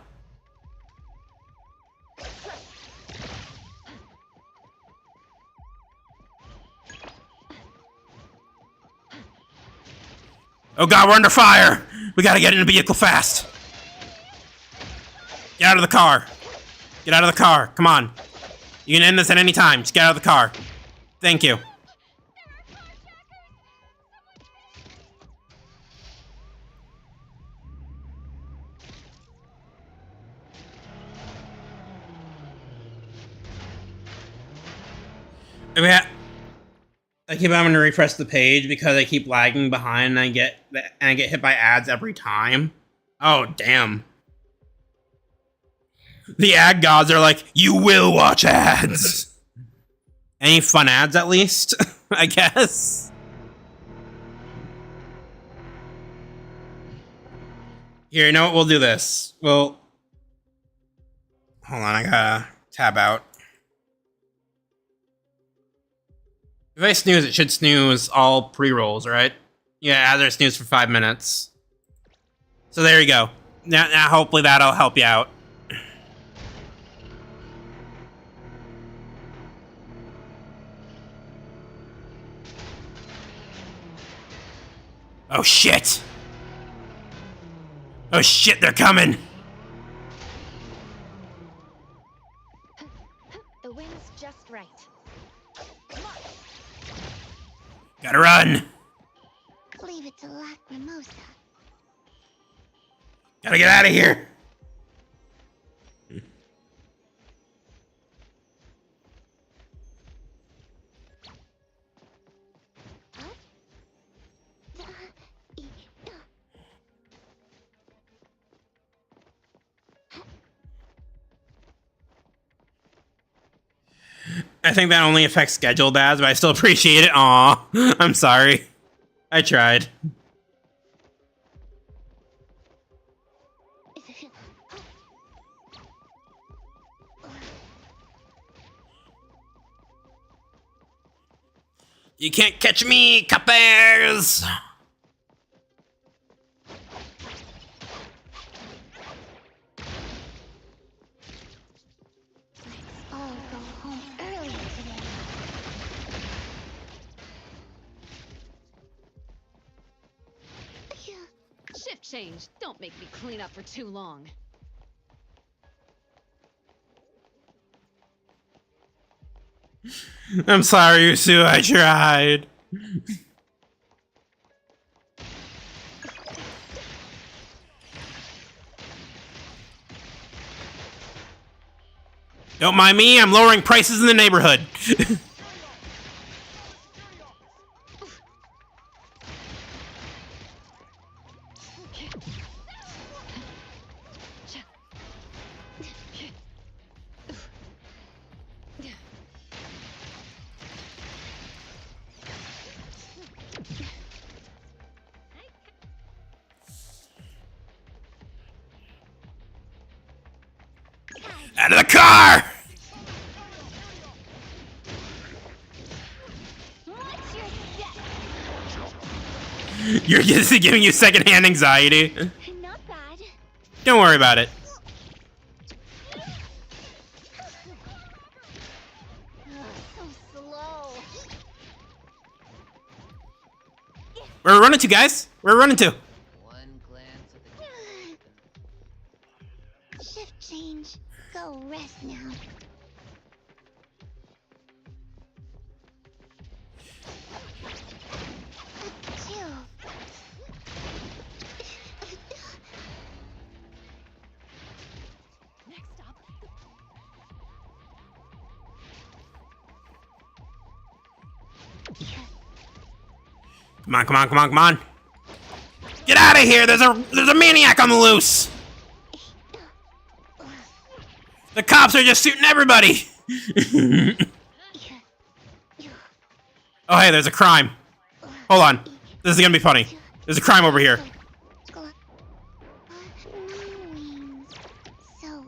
Oh god, we're under fire! We gotta get in the vehicle fast! Get out of the car! Get out of the car, come on. You can end this at any time, just get out of the car. Thank you. I keep having to refresh the page because I keep lagging behind and I get hit by ads every time. Oh, damn. The ad gods are like, you will watch ads. Any fun ads at least, I guess. Here, you know what? We'll do this. Hold on, I gotta tab out. If I snooze, it should snooze all pre-rolls, right? Yeah, as I snooze for 5 minutes. So there you go. Now hopefully that'll help you out. Oh shit! Oh shit, they're coming! The wind's just right. Gotta run! Leave it to Lacrimosa. Gotta get out of here! I think that only affects scheduled ads, but I still appreciate it. Aw, I'm sorry. I tried. You can't catch me, coppers! Let's all go home early today. Shift change. Don't make me clean up for too long. I'm sorry, Sue, I tried. Don't mind me, I'm lowering prices in the neighborhood. Out of the car! You're just giving you secondhand anxiety. Not bad. Don't worry about it. So slow. Where are we running to, guys? Where are we running to? One glance at the Shift change. Go rest now. Chill. Next stop. Come on, come on, come on, come on. Get out of here! There's a maniac on the loose! The cops are just shooting everybody! Oh, hey, there's a crime. Hold on. This is gonna be funny. There's a crime over here.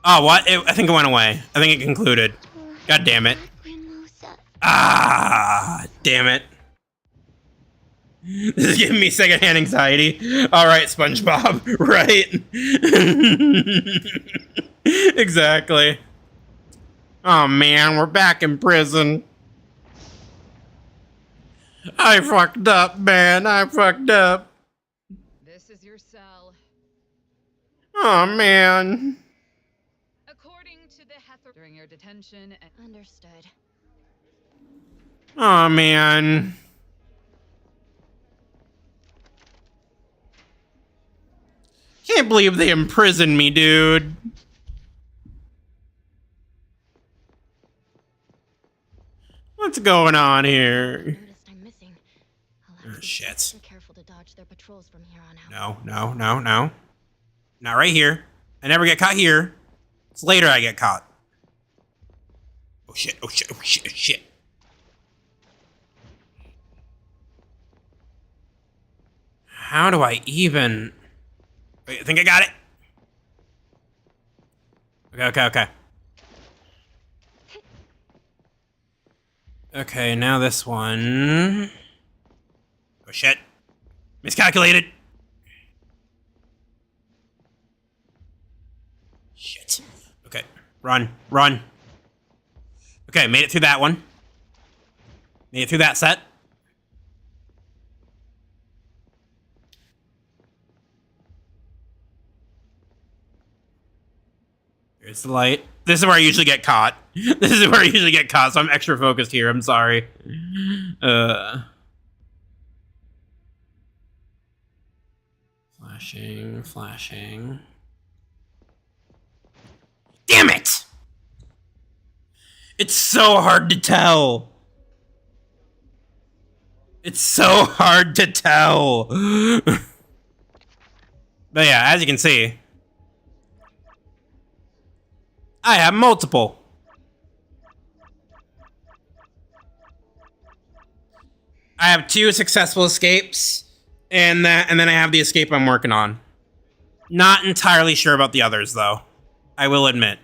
Oh, what? I think it went away. I think it concluded. God damn it. Ah, damn it. This is giving me secondhand anxiety. Alright, SpongeBob. Right. Exactly. Oh man, we're back in prison. I fucked up, man. I fucked up. This is your cell. Oh man. According to the during your detention and understood. Oh man. Can't believe they imprisoned me, dude. What's going on here? Noticed I'm missing. I'll have to be Shit. extra careful to dodge their patrols from here on out. No, no, no, no. Not right here. I never get caught here. It's later I get caught. Oh shit, oh shit, oh shit, oh shit. How do I even... Wait, I think I got it. Okay. Okay, now this one. Oh shit. Miscalculated. Shit. Okay, run. Okay, made it through that one. Made it through that set. Here's the light. This is where I usually get caught. This is where I usually get caught, so I'm extra focused here. I'm sorry. Flashing. Damn it! It's so hard to tell. It's so hard to tell. But yeah, as you can see, I have multiple. I have 2 successful escapes, and then I have the escape I'm working on. Not entirely sure about the others, though. I will admit.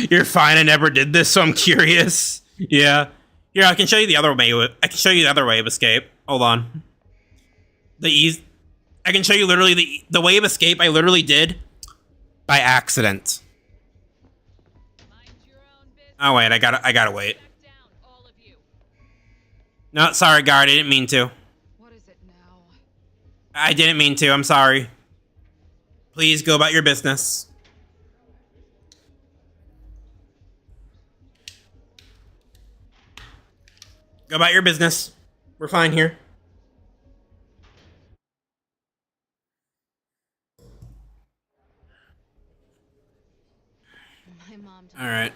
You're fine. I never did this, so I'm curious. Yeah. Here, I can show you the other way. I can show you the other way of escape. Hold on. I can show you literally the way of escape I literally did by accident. Oh wait, I gotta wait. No, sorry, guard. I didn't mean to. What is it now? I didn't mean to. I'm sorry. Please go about your business. Go about your business. We're fine here. My mom All right.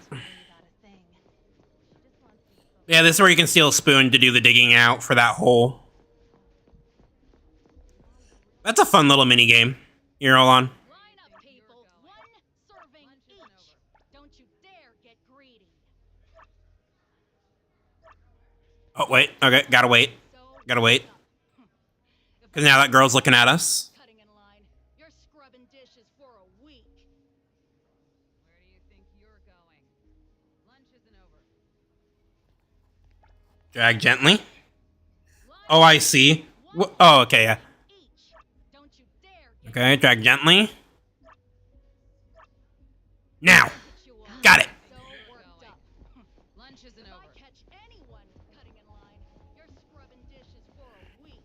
Yeah, this is where you can steal a spoon to do the digging out for that hole. That's a fun little mini game. Here, hold on. Line up, people. One serving each. Don't you dare get greedy. Oh, wait. Okay, gotta wait. Gotta wait. Because now that girl's looking at us. Cutting in line. You're scrubbing dishes for a week. Where do you think you're going? Lunch isn't over. Drag gently. Oh, I see. Oh, okay, yeah. Don't you dare. Okay, drag gently. Now. Got it. So worked up. Lunch isn't over. If I catch anyone cutting in line, you're scrubbing dishes for a week.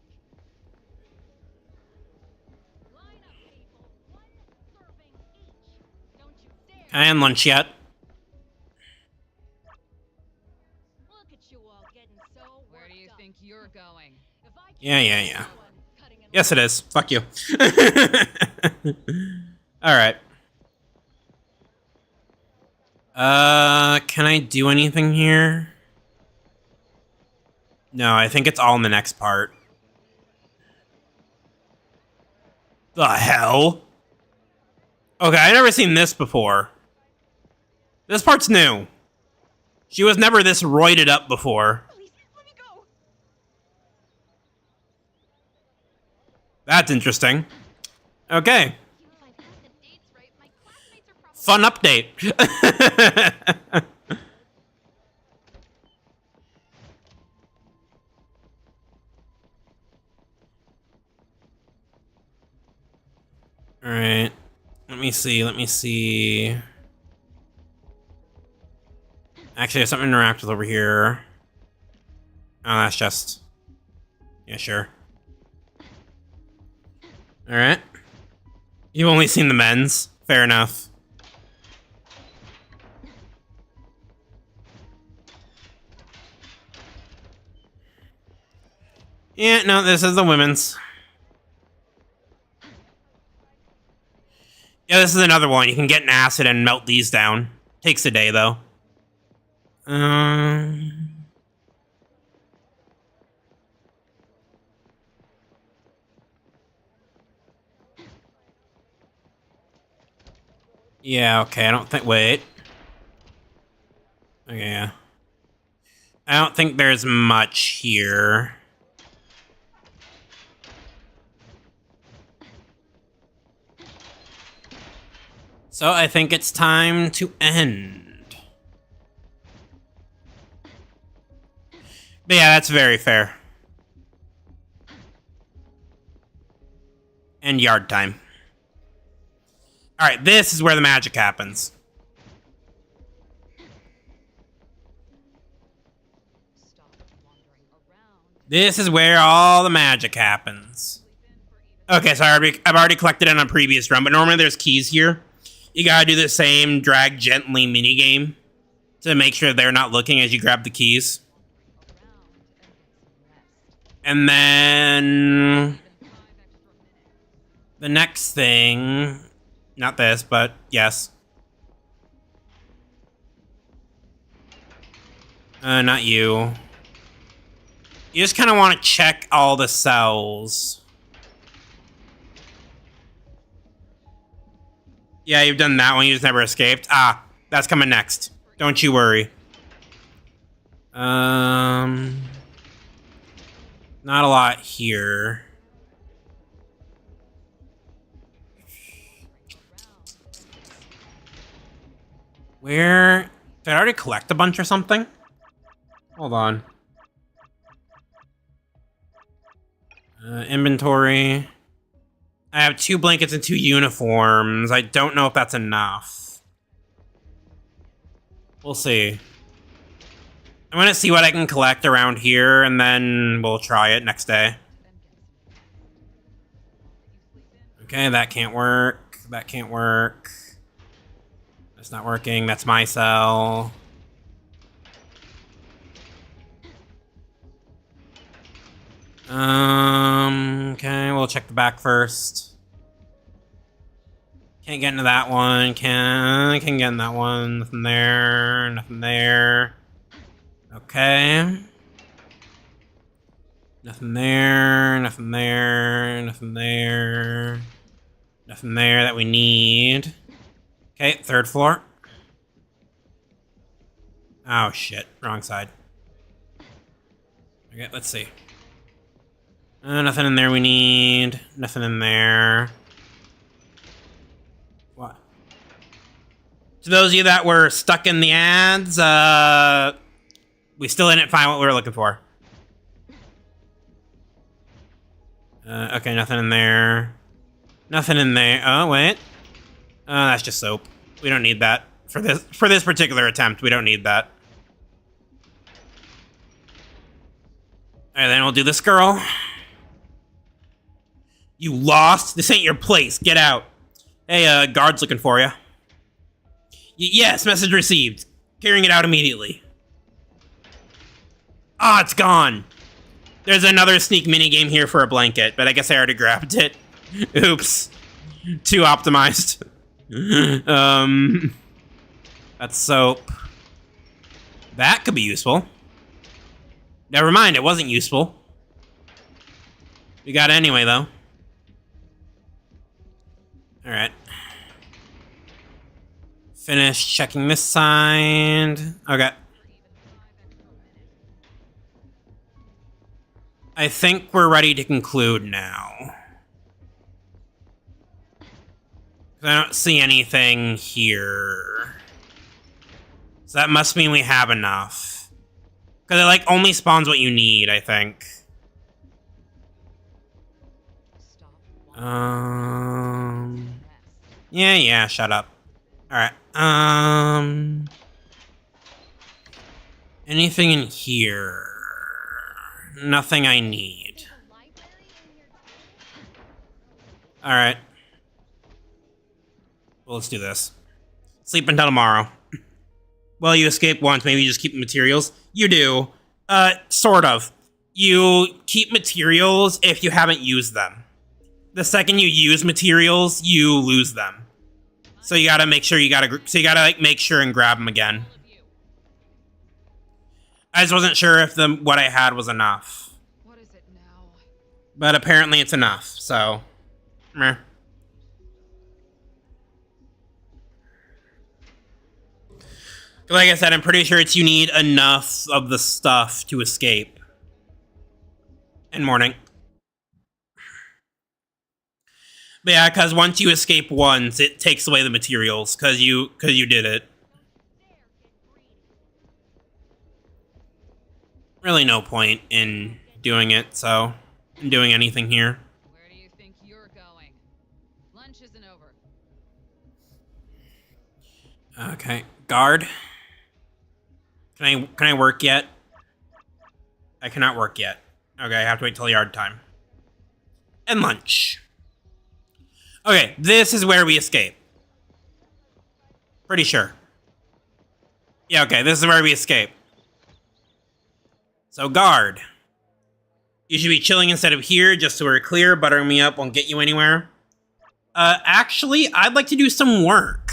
Line up, people. One serving each. Don't you dare. And lunch yet. Look at you all getting so worked. Where do you think you're going? If I catch Yeah. anyone cutting in Yes, it is. Fuck you. Alright. Can I do anything here? No, I think it's all in the next part. The hell? Okay, I've never seen this before. This part's new. She was never this roided up before. Please, let me go. That's interesting. Okay. If I got the dates right, my classmates are probably Fun update. Alright. Let me see. Actually, there's something interactive over here. Oh, that's just... Yeah, sure. Alright. You've only seen the men's. Fair enough. Yeah, no, this is the women's. Yeah, this is another one. You can get an acid and melt these down. Takes a day, though. Yeah, okay, I don't think... Wait. Okay, yeah. I don't think there's much here. So I think it's time to end. But yeah, that's very fair. And yard time. Alright, this is where the magic happens. This is where all the magic happens. Okay, so I've already collected it on a previous run, but normally there's keys here. You gotta do the same drag gently minigame to make sure they're not looking as you grab the keys. And then... the next thing... Not this, but yes. Not you. You just kind of want to check all the cells. Yeah, you've done that one. You just never escaped. Ah, that's coming next. Don't you worry. Not a lot here. Where... Did I already collect a bunch or something? Hold on. Inventory. I have 2 blankets and 2 uniforms. I don't know if that's enough. We'll see. I'm gonna see what I can collect around here, and then we'll try it next day. Okay, that can't work. That can't work. That's not working. That's my cell. Okay, we'll check the back first. Can't get into that one. Can get in that one. Nothing there. Nothing there. Okay. Nothing there. Nothing there. Nothing there. Nothing there that we need. Okay, 3rd floor. Oh shit, wrong side. Okay, let's see. Nothing in there we need. Nothing in there. What? To those of you that were stuck in the ads, we still didn't find what we were looking for. Okay, nothing in there. Nothing in there. Oh, wait. That's just soap. We don't need that. For this particular attempt, we don't need that. Alright, then we'll do this girl. You lost? This ain't your place. Get out. Hey, guard's looking for you. Yes, message received. Carrying it out immediately. Ah, it's gone. There's another sneak minigame here for a blanket, but I guess I already grabbed it. Oops. Too optimized. That's soap. That could be useful. Never mind, it wasn't useful. We got it anyway, though. Alright. Finish checking this side. Okay. I think we're ready to conclude now. I don't see anything here. So that must mean we have enough. Because it, like, only spawns what you need, I think. Yeah, shut up. Alright, anything in here? Nothing I need. Alright. Well, let's do this. Sleep until tomorrow. Well, you escape once, maybe you just keep materials. You do. Sort of. You keep materials if you haven't used them. The second you use materials, you lose them. So you gotta make sure like, make sure and grab them again. I just wasn't sure if what I had was enough. What is it now? But apparently it's enough, so... Meh. Like I said, I'm pretty sure you need enough of the stuff to escape. And morning. But yeah, because once you escape once, it takes away the materials, because you did it. Really no point in doing it, so... I'm doing anything here. Where do you think you're going? Lunch isn't over. Okay, guard. Can I work yet? I cannot work yet. Okay, I have to wait till yard time. And lunch. Okay, this is where we escape. Pretty sure. Yeah, okay, this is where we escape. So, guard. You should be chilling instead of here, just so we're clear. Buttering me up won't get you anywhere. Actually, I'd like to do some work.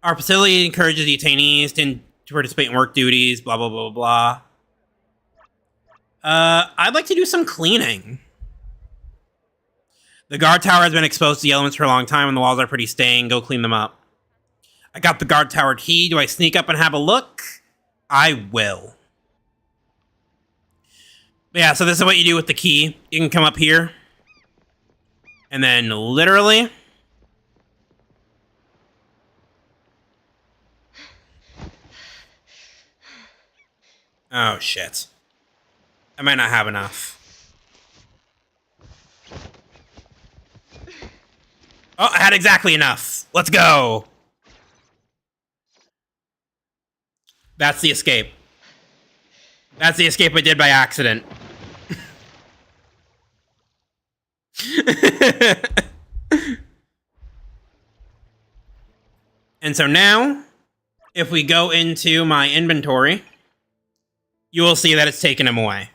Our facility encourages detainees to participate in work duties, blah, blah, blah, blah. I'd like to do some cleaning. The guard tower has been exposed to the elements for a long time, and the walls are pretty stained. Go clean them up. I got the guard tower key. Do I sneak up and have a look? I will. But yeah, so this is what you do with the key. You can come up here. And then literally... Oh, shit. I might not have enough. Oh, I had exactly enough. Let's go. That's the escape. That's the escape I did by accident. And so now, if we go into my inventory, you will see that it's taken him away.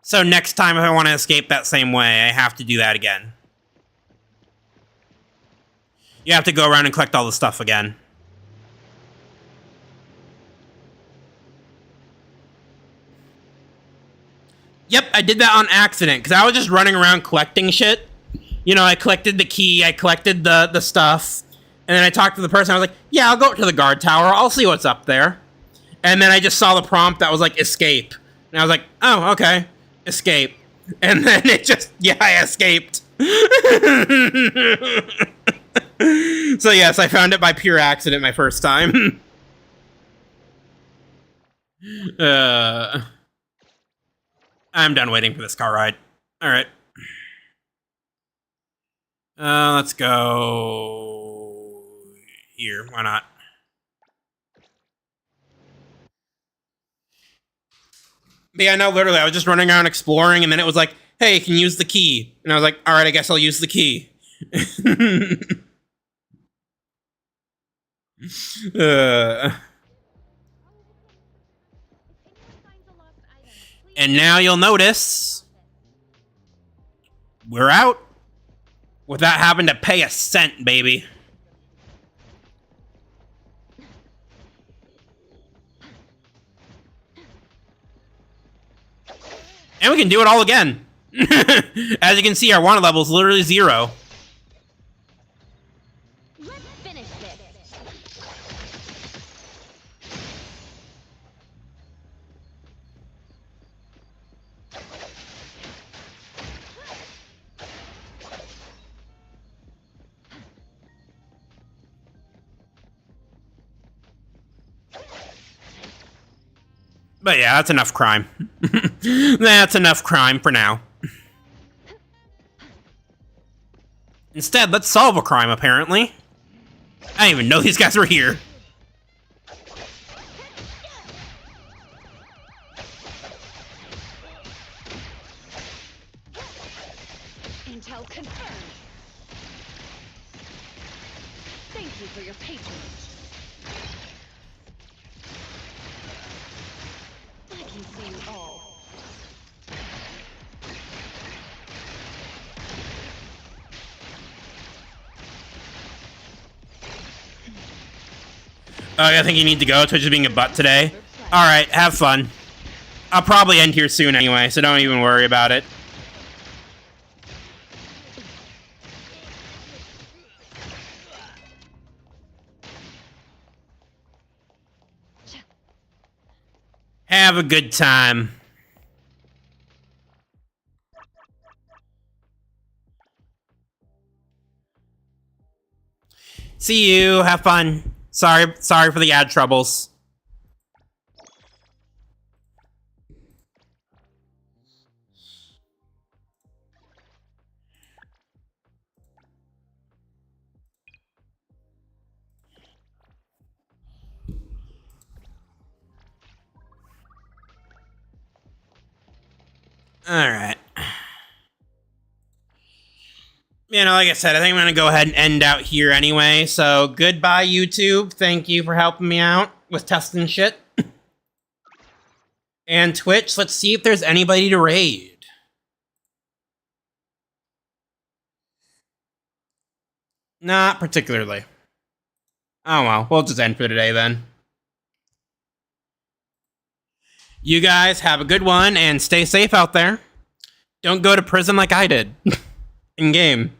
So next time if I want to escape that same way, I have to do that again. You have to go around and collect all the stuff again. Yep, I did that on accident, because I was just running around collecting shit. You know, I collected the key, I collected the stuff, and then I talked to the person, I was like, yeah, I'll go to the guard tower, I'll see what's up there. And then I just saw the prompt that was like, escape. And I was like, oh, okay, escape. And then it just, yeah, I escaped. So yes, I found it by pure accident my first time. I'm done waiting for this car ride. Alright. Let's go here. Why not? But yeah, no, literally, I was just running around exploring, and then it was like, hey, you can use the key. And I was like, alright, I guess I'll use the key. And now you'll notice we're out without having to pay a cent, baby. And we can do it all again. As you can see, our wanted level is literally 0. Let's finish this. But yeah, that's enough crime. That's enough crime for now. Instead, let's solve a crime, apparently. I didn't even know these guys were here. Intel confirmed. Thank you for your patience. I can see you all. Oh, I think you need to go. Twitch is being a butt today. Alright, have fun. I'll probably end here soon anyway, so don't even worry about it. Have a good time. See you. Have fun. Sorry for the ad troubles. Alright. You know, like I said, I think I'm going to go ahead and end out here anyway. So, goodbye, YouTube. Thank you for helping me out with testing shit. And Twitch, let's see if there's anybody to raid. Not particularly. Oh well, we'll just end for today then. You guys have a good one and stay safe out there. Don't go to prison like I did. In game.